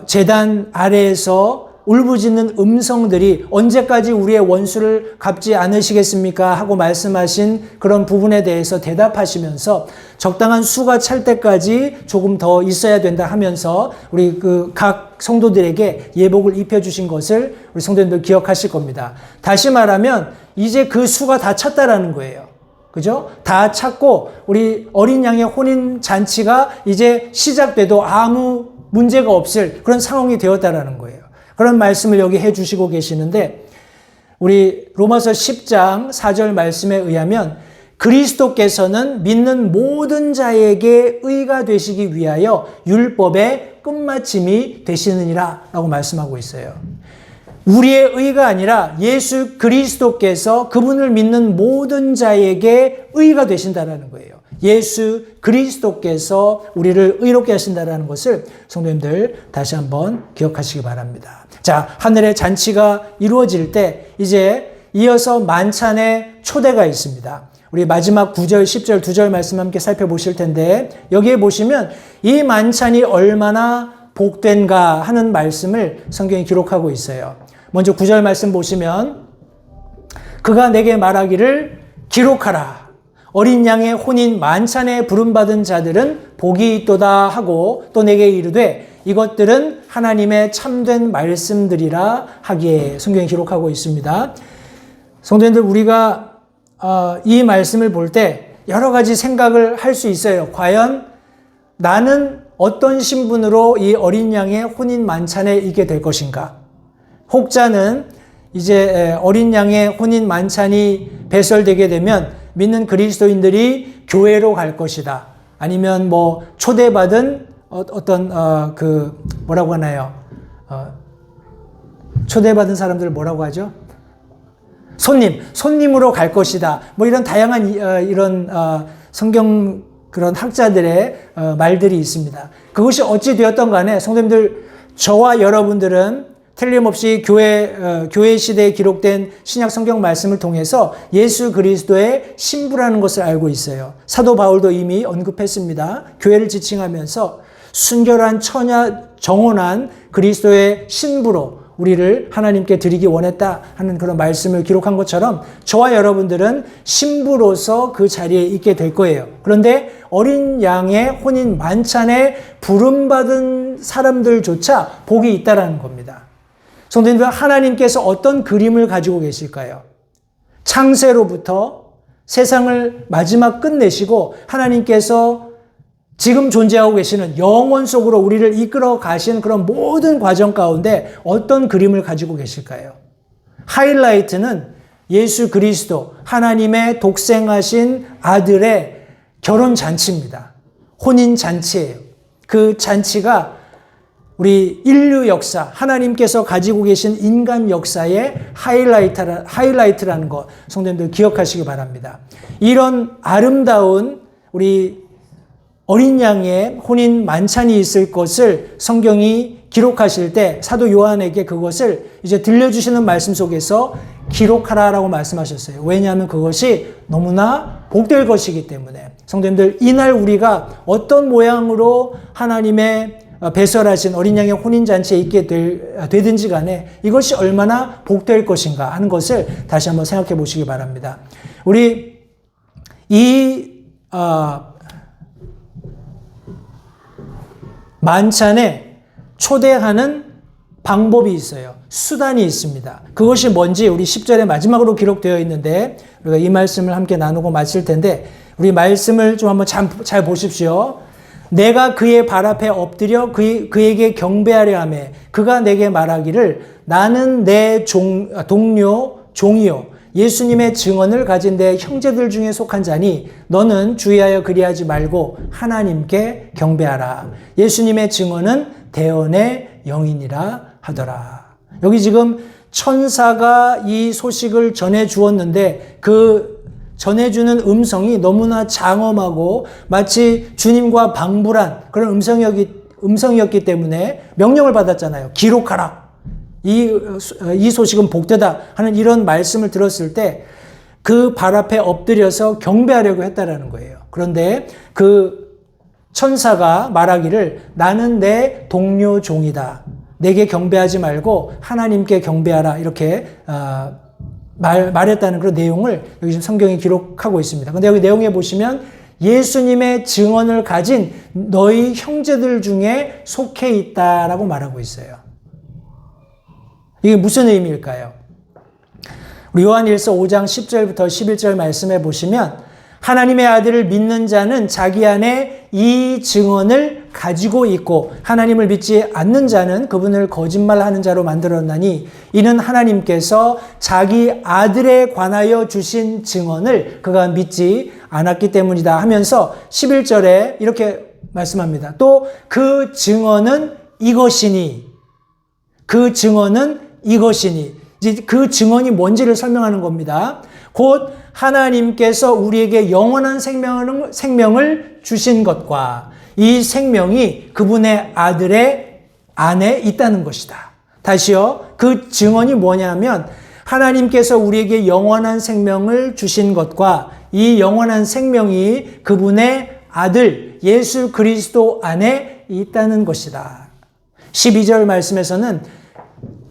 제단 아래에서 울부짖는 음성들이 언제까지 우리의 원수를 갚지 않으시겠습니까? 하고 말씀하신 그런 부분에 대해서 대답하시면서 적당한 수가 찰 때까지 조금 더 있어야 된다 하면서 우리 각 성도들에게 예복을 입혀주신 것을 우리 성도님들 기억하실 겁니다. 다시 말하면 이제 그 수가 다 찼다라는 거예요. 그죠? 다 찼고 우리 어린 양의 혼인 잔치가 이제 시작돼도 아무 문제가 없을 그런 상황이 되었다라는 거예요. 그런 말씀을 여기 해주시고 계시는데 우리 로마서 10장 4절 말씀에 의하면 그리스도께서는 믿는 모든 자에게 의가 되시기 위하여 율법의 끝마침이 되시느니라 라고 말씀하고 있어요. 우리의 의가 아니라 예수 그리스도께서 그분을 믿는 모든 자에게 의가 되신다는 거예요. 예수 그리스도께서 우리를 의롭게 하신다는 것을 성도님들 다시 한번 기억하시기 바랍니다. 자, 하늘의 잔치가 이루어질 때 이제 이어서 만찬의 초대가 있습니다. 우리 마지막 9절, 10절, 2절 말씀 함께 살펴보실 텐데 여기에 보시면 이 만찬이 얼마나 복된가 하는 말씀을 성경이 기록하고 있어요. 먼저 9절 말씀 보시면 그가 내게 말하기를 기록하라. 어린 양의 혼인 만찬에 부름받은 자들은 복이 있도다 하고 또 내게 이르되 이것들은 하나님의 참된 말씀들이라 하기에 성경이 기록하고 있습니다. 성도님들, 우리가 이 말씀을 볼 때 여러 가지 생각을 할 수 있어요. 과연 나는 어떤 신분으로 이 어린 양의 혼인 만찬에 있게 될 것인가? 혹자는 이제 어린 양의 혼인 만찬이 배설되게 되면 믿는 그리스도인들이 교회로 갈 것이다. 아니면 초대받은 뭐라고 하나요? 초대받은 사람들을 뭐라고 하죠? 손님으로 갈 것이다. 이런 다양한 이런 성경 그런 학자들의 말들이 있습니다. 그것이 어찌 되었던 간에 성도님들, 저와 여러분들은 틀림없이 교회 시대에 기록된 신약 성경 말씀을 통해서 예수 그리스도의 신부라는 것을 알고 있어요. 사도 바울도 이미 언급했습니다. 교회를 지칭하면서 순결한 처냐 정혼한 그리스도의 신부로 우리를 하나님께 드리기 원했다 하는 그런 말씀을 기록한 것처럼 저와 여러분들은 신부로서 그 자리에 있게 될 거예요. 그런데 어린 양의 혼인 만찬에 부름받은 사람들조차 복이 있다라는 겁니다. 성도님들, 하나님께서 어떤 그림을 가지고 계실까요? 창세로부터 세상을 마지막 끝내시고 하나님께서 지금 존재하고 계시는 영원 속으로 우리를 이끌어 가신 그런 모든 과정 가운데 어떤 그림을 가지고 계실까요? 하이라이트는 예수 그리스도, 하나님의 독생하신 아들의 결혼 잔치입니다. 혼인 잔치예요. 그 잔치가 우리 인류 역사, 하나님께서 가지고 계신 인간 역사의 하이라이트라는 것, 성도님들 기억하시기 바랍니다. 이런 아름다운 우리 어린 양의 혼인 만찬이 있을 것을 성경이 기록하실 때 사도 요한에게 그것을 이제 들려주시는 말씀 속에서 기록하라라고 말씀하셨어요. 왜냐하면 그것이 너무나 복될 것이기 때문에. 성도님들, 이날 우리가 어떤 모양으로 하나님의 배설하신 어린 양의 혼인잔치에 있게 되든지 간에 이것이 얼마나 복될 것인가 하는 것을 다시 한번 생각해 보시기 바랍니다. 우리 만찬에 초대하는 방법이 있어요. 수단이 있습니다. 그것이 뭔지 우리 10절의 마지막으로 기록되어 있는데 우리가 이 말씀을 함께 나누고 마칠 텐데 우리 말씀을 좀 한번 잘 보십시오. 내가 그의 발 앞에 엎드려 그에게 경배하려 하며 그가 내게 말하기를 나는 내 동료 종이요 예수님의 증언을 가진 내 형제들 중에 속한 자니 너는 주의하여 그리하지 말고 하나님께 경배하라. 예수님의 증언은 대언의 영이니라 하더라. 여기 지금 천사가 이 소식을 전해 주었는데 그 전해주는 음성이 너무나 장엄하고 마치 주님과 방불한 그런 음성이었기 때문에 명령을 받았잖아요. 기록하라. 이 소식은 복되다 하는 이런 말씀을 들었을 때 그 발 앞에 엎드려서 경배하려고 했다라는 거예요. 그런데 그 천사가 말하기를 나는 내 동료 종이다. 내게 경배하지 말고 하나님께 경배하라. 이렇게 말했다는 그런 내용을 여기 지금 성경에 기록하고 있습니다. 근데 여기 내용에 보시면 예수님의 증언을 가진 너희 형제들 중에 속해 있다라고 말하고 있어요. 이게 무슨 의미일까요? 우리 요한일서 5장 10절부터 11절 말씀해 보시면 하나님의 아들을 믿는 자는 자기 안에 이 증언을 가지고 있고 하나님을 믿지 않는 자는 그분을 거짓말하는 자로 만들었나니 이는 하나님께서 자기 아들에 관하여 주신 증언을 그가 믿지 않았기 때문이다 하면서 11절에 이렇게 말씀합니다. 또 그 증언은 이것이니 그 증언은 이것이니 이제 그 증언이 뭔지를 설명하는 겁니다. 곧 하나님께서 우리에게 영원한 생명을 주신 것과 이 생명이 그분의 아들의 안에 있다는 것이다. 다시요. 그 증언이 뭐냐면 하나님께서 우리에게 영원한 생명을 주신 것과 이 영원한 생명이 그분의 아들 예수 그리스도 안에 있다는 것이다. 12절 말씀에서는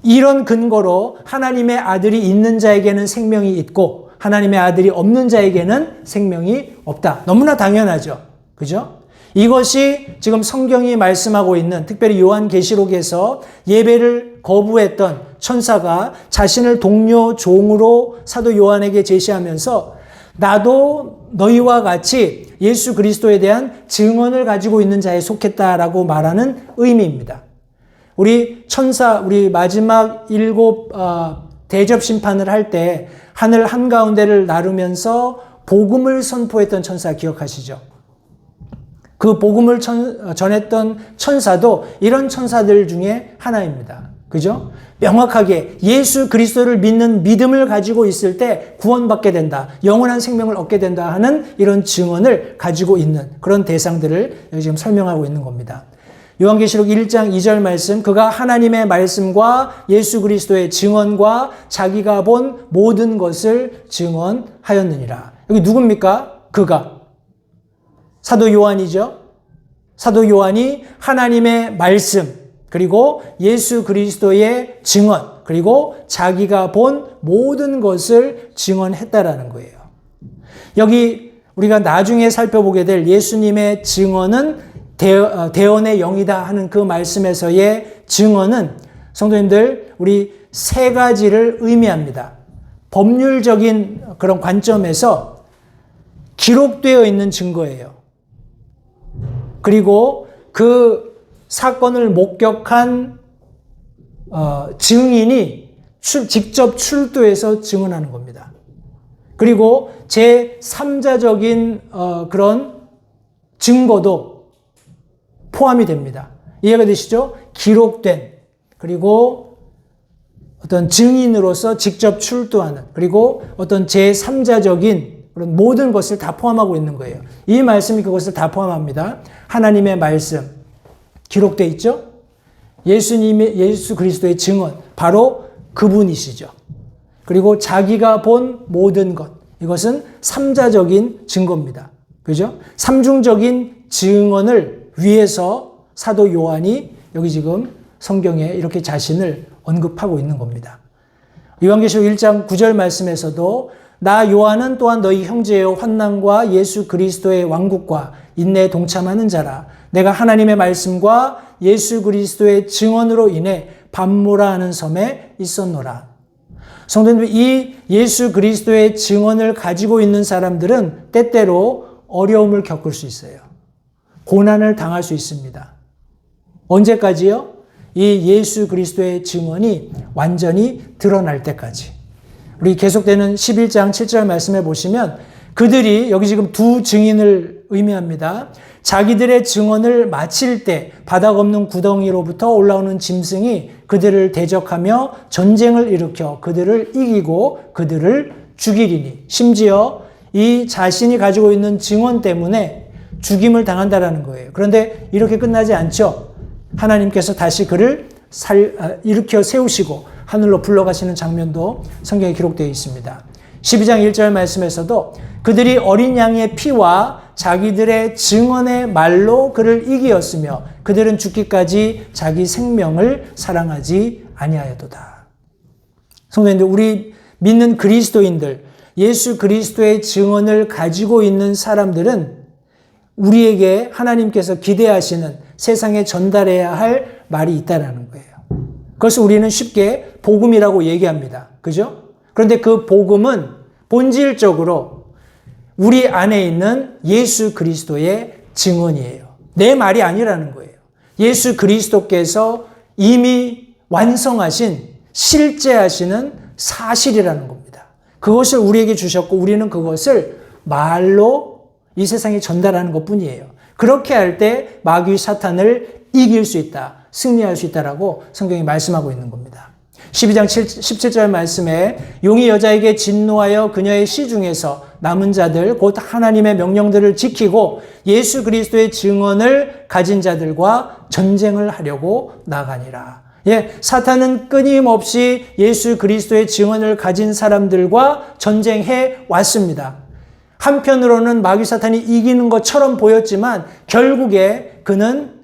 이런 근거로 하나님의 아들이 있는 자에게는 생명이 있고 하나님의 아들이 없는 자에게는 생명이 없다. 너무나 당연하죠. 그죠? 이것이 지금 성경이 말씀하고 있는 특별히 요한계시록에서 예배를 거부했던 천사가 자신을 동료 종으로 사도 요한에게 제시하면서 나도 너희와 같이 예수 그리스도에 대한 증언을 가지고 있는 자에 속했다라고 말하는 의미입니다. 우리 마지막 7 대접 심판을 할 때 하늘 한가운데를 나르면서 복음을 선포했던 천사 기억하시죠? 그 복음을 전했던 천사도 이런 천사들 중에 하나입니다. 그죠? 명확하게 예수 그리스도를 믿는 믿음을 가지고 있을 때 구원받게 된다. 영원한 생명을 얻게 된다 하는 이런 증언을 가지고 있는 그런 대상들을 여기 지금 설명하고 있는 겁니다. 요한계시록 1장 2절 말씀 그가 하나님의 말씀과 예수 그리스도의 증언과 자기가 본 모든 것을 증언하였느니라. 여기 누굽니까? 그가. 사도 요한이죠. 사도 요한이 하나님의 말씀 그리고 예수 그리스도의 증언 그리고 자기가 본 모든 것을 증언했다라는 거예요. 여기 우리가 나중에 살펴보게 될 예수님의 증언은 대언의 영이다 하는 그 말씀에서의 증언은 성도님들 우리 세 가지를 의미합니다. 법률적인 그런 관점에서 기록되어 있는 증거예요. 그리고 그 사건을 목격한 증인이 직접 출두해서 증언하는 겁니다. 그리고 제3자적인 그런 증거도 포함이 됩니다. 이해가 되시죠? 기록된 그리고 어떤 증인으로서 직접 출두하는 그리고 어떤 제3자적인 그런 모든 것을 다 포함하고 있는 거예요. 이 말씀이 그것을 다 포함합니다. 하나님의 말씀 기록되어 있죠? 예수 그리스도의 증언, 바로 그분이시죠. 그리고 자기가 본 모든 것, 이것은 삼자적인 증거입니다. 그죠? 삼중적인 증언을 위해서 사도 요한이 여기 지금 성경에 이렇게 자신을 언급하고 있는 겁니다. 요한계시록 1장 9절 말씀에서도 나 요한은 또한 너희 형제여 환난과 예수 그리스도의 왕국과 인내에 동참하는 자라. 내가 하나님의 말씀과 예수 그리스도의 증언으로 인해 밤모라 하는 섬에 있었노라. 성도님들, 이 예수 그리스도의 증언을 가지고 있는 사람들은 때때로 어려움을 겪을 수 있어요. 고난을 당할 수 있습니다. 언제까지요? 이 예수 그리스도의 증언이 완전히 드러날 때까지. 우리 계속되는 11장 7절 말씀해 보시면 그들이 여기 지금 두 증인을 의미합니다. 자기들의 증언을 마칠 때 바닥 없는 구덩이로부터 올라오는 짐승이 그들을 대적하며 전쟁을 일으켜 그들을 이기고 그들을 죽이리니, 심지어 이 자신이 가지고 있는 증언 때문에 죽임을 당한다라는 거예요. 그런데 이렇게 끝나지 않죠. 하나님께서 다시 그를 일으켜 세우시고 하늘로 불러가시는 장면도 성경에 기록되어 있습니다. 12장 1절 말씀에서도 그들이 어린 양의 피와 자기들의 증언의 말로 그를 이기었으며 그들은 죽기까지 자기 생명을 사랑하지 아니하였도다. 성도님들, 우리 믿는 그리스도인들, 예수 그리스도의 증언을 가지고 있는 사람들은 우리에게 하나님께서 기대하시는 세상에 전달해야 할 말이 있다는 거예요. 그것을 우리는 쉽게 복음이라고 얘기합니다. 그죠? 그런데 그 복음은 본질적으로 우리 안에 있는 예수 그리스도의 증언이에요. 내 말이 아니라는 거예요. 예수 그리스도께서 이미 완성하신, 실제하시는 사실이라는 겁니다. 그것을 우리에게 주셨고 우리는 그것을 말로 이 세상에 전달하는 것뿐이에요. 그렇게 할 때 마귀 사탄을 이길 수 있다, 승리할 수 있다라고 성경이 말씀하고 있는 겁니다. 12장 17절 말씀에 용이 여자에게 진노하여 그녀의 시중에서 남은 자들 곧 하나님의 명령들을 지키고 예수 그리스도의 증언을 가진 자들과 전쟁을 하려고 나가니라. 사탄은 끊임없이 예수 그리스도의 증언을 가진 사람들과 전쟁해 왔습니다. 한편으로는 마귀 사탄이 이기는 것처럼 보였지만 결국에 그는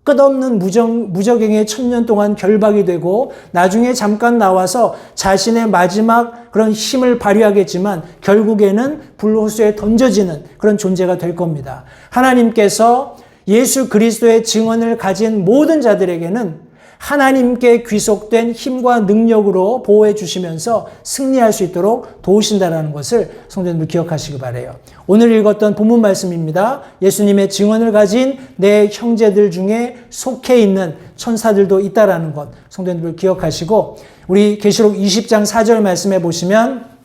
끝없는 무적행의 1000년 동안 결박이 되고 나중에 잠깐 나와서 자신의 마지막 그런 힘을 발휘하겠지만 결국에는 불호수에 던져지는 그런 존재가 될 겁니다. 하나님께서 예수 그리스도의 증언을 가진 모든 자들에게는 하나님께 귀속된 힘과 능력으로 보호해 주시면서 승리할 수 있도록 도우신다는 것을 성도님들 기억하시기 바라요. 오늘 읽었던 본문 말씀입니다. 예수님의 증언을 가진 내 형제들 중에 속해 있는 천사들도 있다라는 것 성도님들 기억하시고 우리 계시록 20장 4절 말씀해 보시면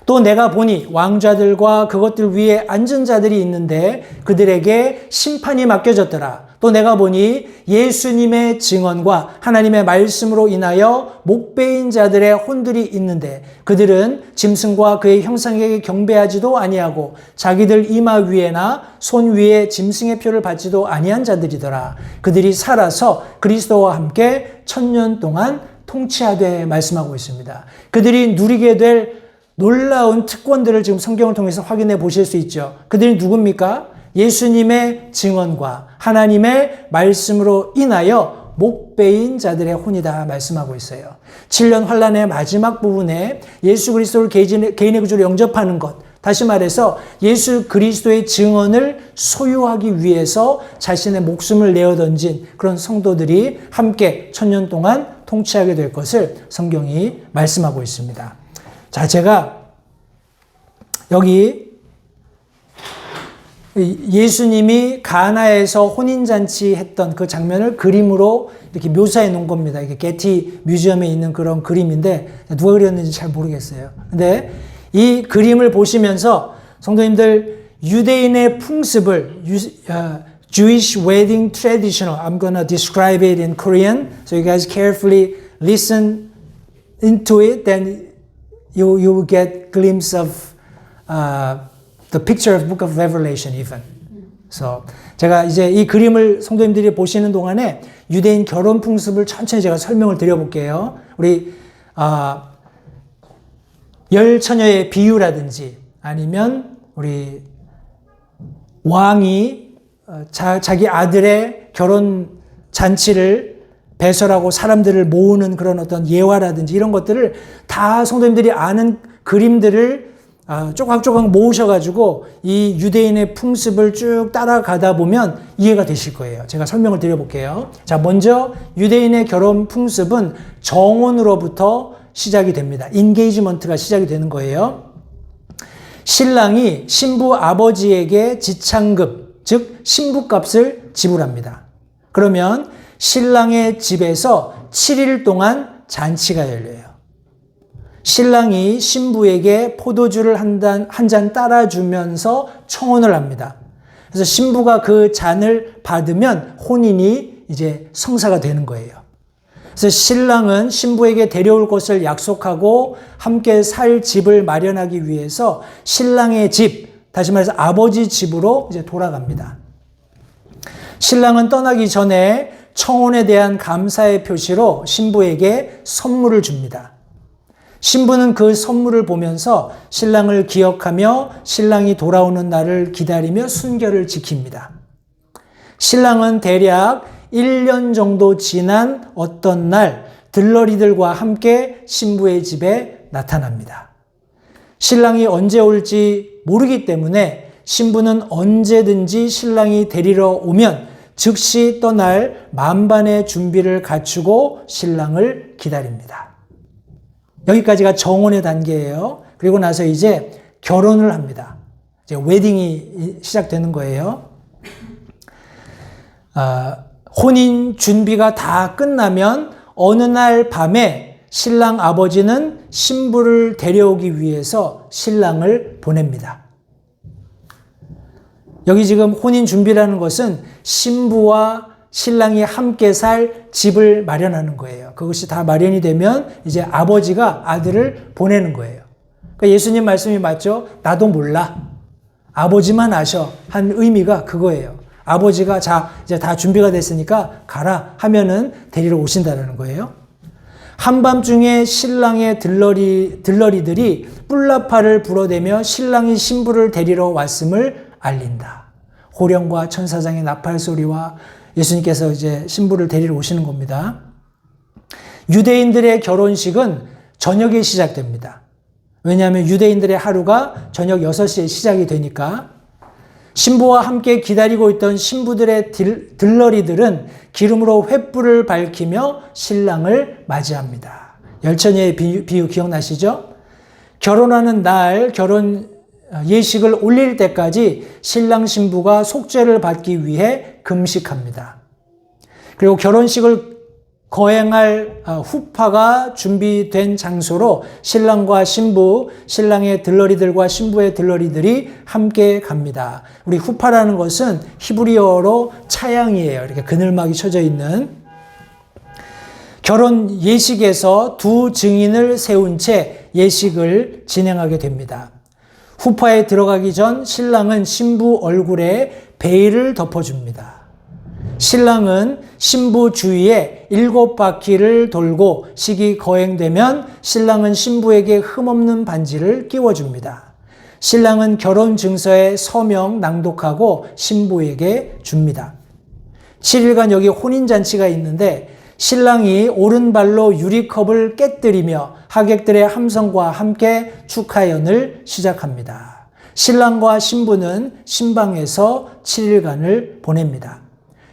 또 내가 보니 왕좌들과 그것들 위에 앉은 자들이 있는데 그들에게 심판이 맡겨졌더라. 또 내가 보니 예수님의 증언과 하나님의 말씀으로 인하여 목베인 자들의 혼들이 있는데 그들은 짐승과 그의 형상에게 경배하지도 아니하고 자기들 이마 위에나 손 위에 짐승의 표를 받지도 아니한 자들이더라. 그들이 살아서 그리스도와 함께 1000년 동안 통치하되 말씀하고 있습니다. 그들이 누리게 될 놀라운 특권들을 지금 성경을 통해서 확인해 보실 수 있죠. 그들이 누굽니까? 예수님의 증언과 하나님의 말씀으로 인하여 목베인 자들의 혼이다 말씀하고 있어요. 7년 환란의 마지막 부분에 예수 그리스도를 개인의 구주로 영접하는 것, 다시 말해서 예수 그리스도의 증언을 소유하기 위해서 자신의 목숨을 내어던진 그런 성도들이 함께 1000년 동안 통치하게 될 것을 성경이 말씀하고 있습니다. 자, 제가 여기 예수님이 가나에서 혼인잔치 했던 그 장면을 그림으로 이렇게 묘사해 놓은 겁니다. 이게 게티 뮤지엄에 있는 그런 그림인데 누가 그렸는지 잘 모르겠어요. 근데 이 그림을 보시면서 성도님들 유대인의 풍습을 Jewish wedding traditional I'm gonna describe it in Korean so you guys carefully listen into it then you will get glimpse of the picture of Book of Revelation even. 그래서 제가 이제 이 그림을 성도님들이 보시는 동안에 유대인 결혼 풍습을 천천히 제가 설명을 드려볼게요. 우리 열 처녀의 비유라든지 아니면 우리 왕이 자기 아들의 결혼 잔치를 배설하고 사람들을 모으는 그런 어떤 예화라든지 이런 것들을 다 성도님들이 아는 그림들을 조각조각 모으셔가지고 이 유대인의 풍습을 쭉 따라가다 보면 이해가 되실 거예요. 제가 설명을 드려볼게요. 자, 먼저 유대인의 결혼 풍습은 정혼으로부터 시작이 됩니다. 인게이지먼트가 시작이 되는 거예요. 신랑이 신부 아버지에게 지참금, 즉 신부값을 지불합니다. 그러면 신랑의 집에서 7일 동안 잔치가 열려요. 신랑이 신부에게 포도주를 한 잔 따라주면서 청혼을 합니다. 그래서 신부가 그 잔을 받으면 혼인이 이제 성사가 되는 거예요. 그래서 신랑은 신부에게 데려올 것을 약속하고 함께 살 집을 마련하기 위해서 신랑의 집, 다시 말해서 아버지 집으로 이제 돌아갑니다. 신랑은 떠나기 전에 청혼에 대한 감사의 표시로 신부에게 선물을 줍니다. 신부는 그 선물을 보면서 신랑을 기억하며 신랑이 돌아오는 날을 기다리며 순결을 지킵니다. 신랑은 대략 1년 정도 지난 어떤 날 들러리들과 함께 신부의 집에 나타납니다. 신랑이 언제 올지 모르기 때문에 신부는 언제든지 신랑이 데리러 오면 즉시 떠날 만반의 준비를 갖추고 신랑을 기다립니다. 여기까지가 정혼의 단계예요. 그리고 나서 이제 결혼을 합니다. 이제 웨딩이 시작되는 거예요. 혼인 준비가 다 끝나면 어느 날 밤에 신랑 아버지는 신부를 데려오기 위해서 신랑을 보냅니다. 여기 지금 혼인 준비라는 것은 신부와 신랑이 함께 살 집을 마련하는 거예요. 그것이 다 마련이 되면 이제 아버지가 아들을 보내는 거예요. 그러니까 예수님 말씀이 맞죠? 나도 몰라. 아버지만 아셔. 한 의미가 그거예요. 아버지가 자, 이제 다 준비가 됐으니까 가라 하면은 데리러 오신다는 거예요. 한밤중에 신랑의 들러리들이 뿔나파를 불어대며 신랑이 신부를 데리러 왔음을 알린다. 호령과 천사장의 나팔 소리와 예수님께서 이제 신부를 데리러 오시는 겁니다. 유대인들의 결혼식은 저녁에 시작됩니다. 왜냐하면 유대인들의 하루가 저녁 6시에 시작이 되니까 신부와 함께 기다리고 있던 신부들의 들러리들은 기름으로 횃불을 밝히며 신랑을 맞이합니다. 열처녀의 비유 기억나시죠? 결혼하는 날 결혼 예식을 올릴 때까지 신랑 신부가 속죄를 받기 위해 금식합니다. 그리고 결혼식을 거행할 후파가 준비된 장소로 신랑과 신부, 신랑의 들러리들과 신부의 들러리들이 함께 갑니다. 우리 후파라는 것은 히브리어로 차양이에요. 이렇게 그늘막이 쳐져 있는. 결혼 예식에서 두 증인을 세운 채 예식을 진행하게 됩니다. 후파에 들어가기 전 신랑은 신부 얼굴에 베일을 덮어줍니다. 신랑은 신부 주위에 7바퀴를 돌고 식이 거행되면 신랑은 신부에게 흠없는 반지를 끼워줍니다. 신랑은 결혼 증서에 서명 낭독하고 신부에게 줍니다. 7일간 여기 혼인잔치가 있는데 신랑이 오른발로 유리컵을 깨뜨리며 하객들의 함성과 함께 축하연을 시작합니다. 신랑과 신부는 신방에서 7일간을 보냅니다.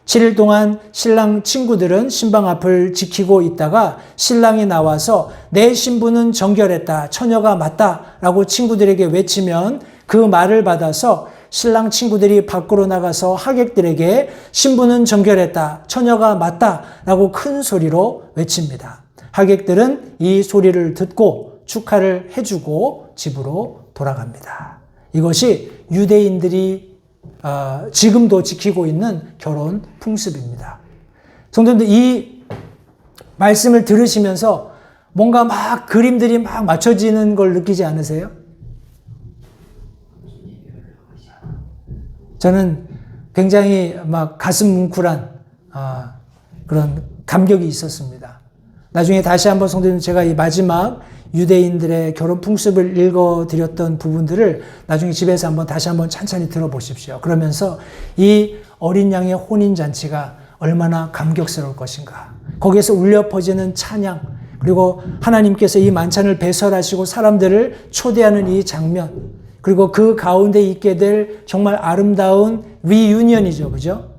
7일 동안 신랑 친구들은 신방 앞을 지키고 있다가 신랑이 나와서 내 신부는 정결했다, 처녀가 맞다 라고 친구들에게 외치면 그 말을 받아서 신랑 친구들이 밖으로 나가서 하객들에게 신부는 정결했다, 처녀가 맞다 라고 큰 소리로 외칩니다. 하객들은 이 소리를 듣고 축하를 해주고 집으로 돌아갑니다. 이것이 유대인들이 지금도 지키고 있는 결혼 풍습입니다. 성도님들 이 말씀을 들으시면서 뭔가 막 그림들이 막 맞춰지는 걸 느끼지 않으세요? 저는 굉장히 막 가슴 뭉클한 그런 감격이 있었습니다. 나중에 다시 한번 성도님 제가 이 마지막 유대인들의 결혼 풍습을 읽어드렸던 부분들을 나중에 집에서 다시 한번 찬찬히 들어보십시오. 그러면서 이 어린 양의 혼인잔치가 얼마나 감격스러울 것인가. 거기에서 울려 퍼지는 찬양, 그리고 하나님께서 이 만찬을 배설하시고 사람들을 초대하는 이 장면, 그리고 그 가운데 있게 될 정말 아름다운 리유니언이죠. 그죠?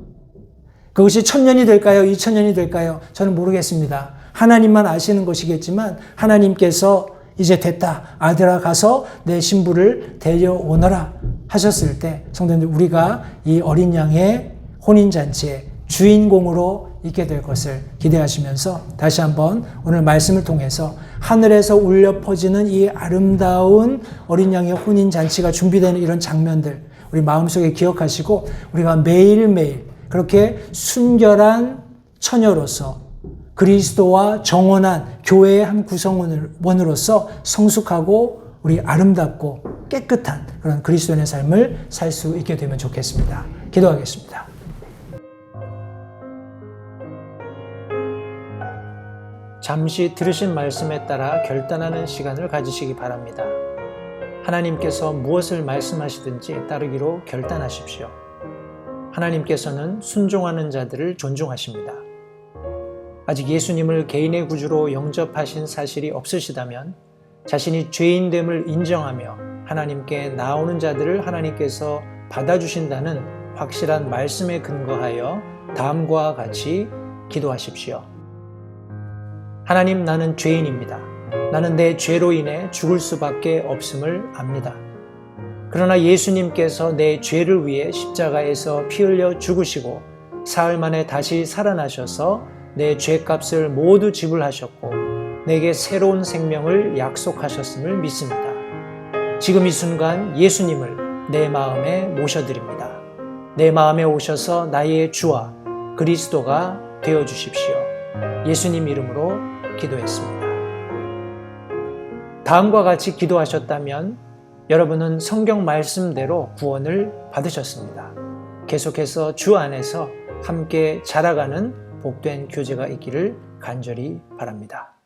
그것이 1000년이 될까요? 2000년이 될까요? 저는 모르겠습니다. 하나님만 아시는 것이겠지만 하나님께서 이제 됐다. 아들아 가서 내 신부를 데려오너라 하셨을 때 성도님들 우리가 이 어린 양의 혼인잔치의 주인공으로 있게 될 것을 기대하시면서 다시 한번 오늘 말씀을 통해서 하늘에서 울려 퍼지는 이 아름다운 어린 양의 혼인잔치가 준비되는 이런 장면들 우리 마음속에 기억하시고 우리가 매일매일 그렇게 순결한 처녀로서 그리스도와 정원한 교회의 한 구성원으로서 성숙하고 우리 아름답고 깨끗한 그런 그리스도인의 삶을 살 수 있게 되면 좋겠습니다. 기도하겠습니다. 잠시 들으신 말씀에 따라 결단하는 시간을 가지시기 바랍니다. 하나님께서 무엇을 말씀하시든지 따르기로 결단하십시오. 하나님께서는 순종하는 자들을 존중하십니다. 아직 예수님을 개인의 구주로 영접하신 사실이 없으시다면 자신이 죄인됨을 인정하며 하나님께 나오는 자들을 하나님께서 받아주신다는 확실한 말씀에 근거하여 다음과 같이 기도하십시오. 하나님, 나는 죄인입니다. 나는 내 죄로 인해 죽을 수밖에 없음을 압니다. 그러나 예수님께서 내 죄를 위해 십자가에서 피 흘려 죽으시고 사흘 만에 다시 살아나셔서 내 죄값을 모두 지불하셨고 내게 새로운 생명을 약속하셨음을 믿습니다. 지금 이 순간 예수님을 내 마음에 모셔드립니다. 내 마음에 오셔서 나의 주와 그리스도가 되어주십시오. 예수님 이름으로 기도했습니다. 다음과 같이 기도하셨다면 여러분은 성경 말씀대로 구원을 받으셨습니다. 계속해서 주 안에서 함께 자라가는 복된 교제가 있기를 간절히 바랍니다.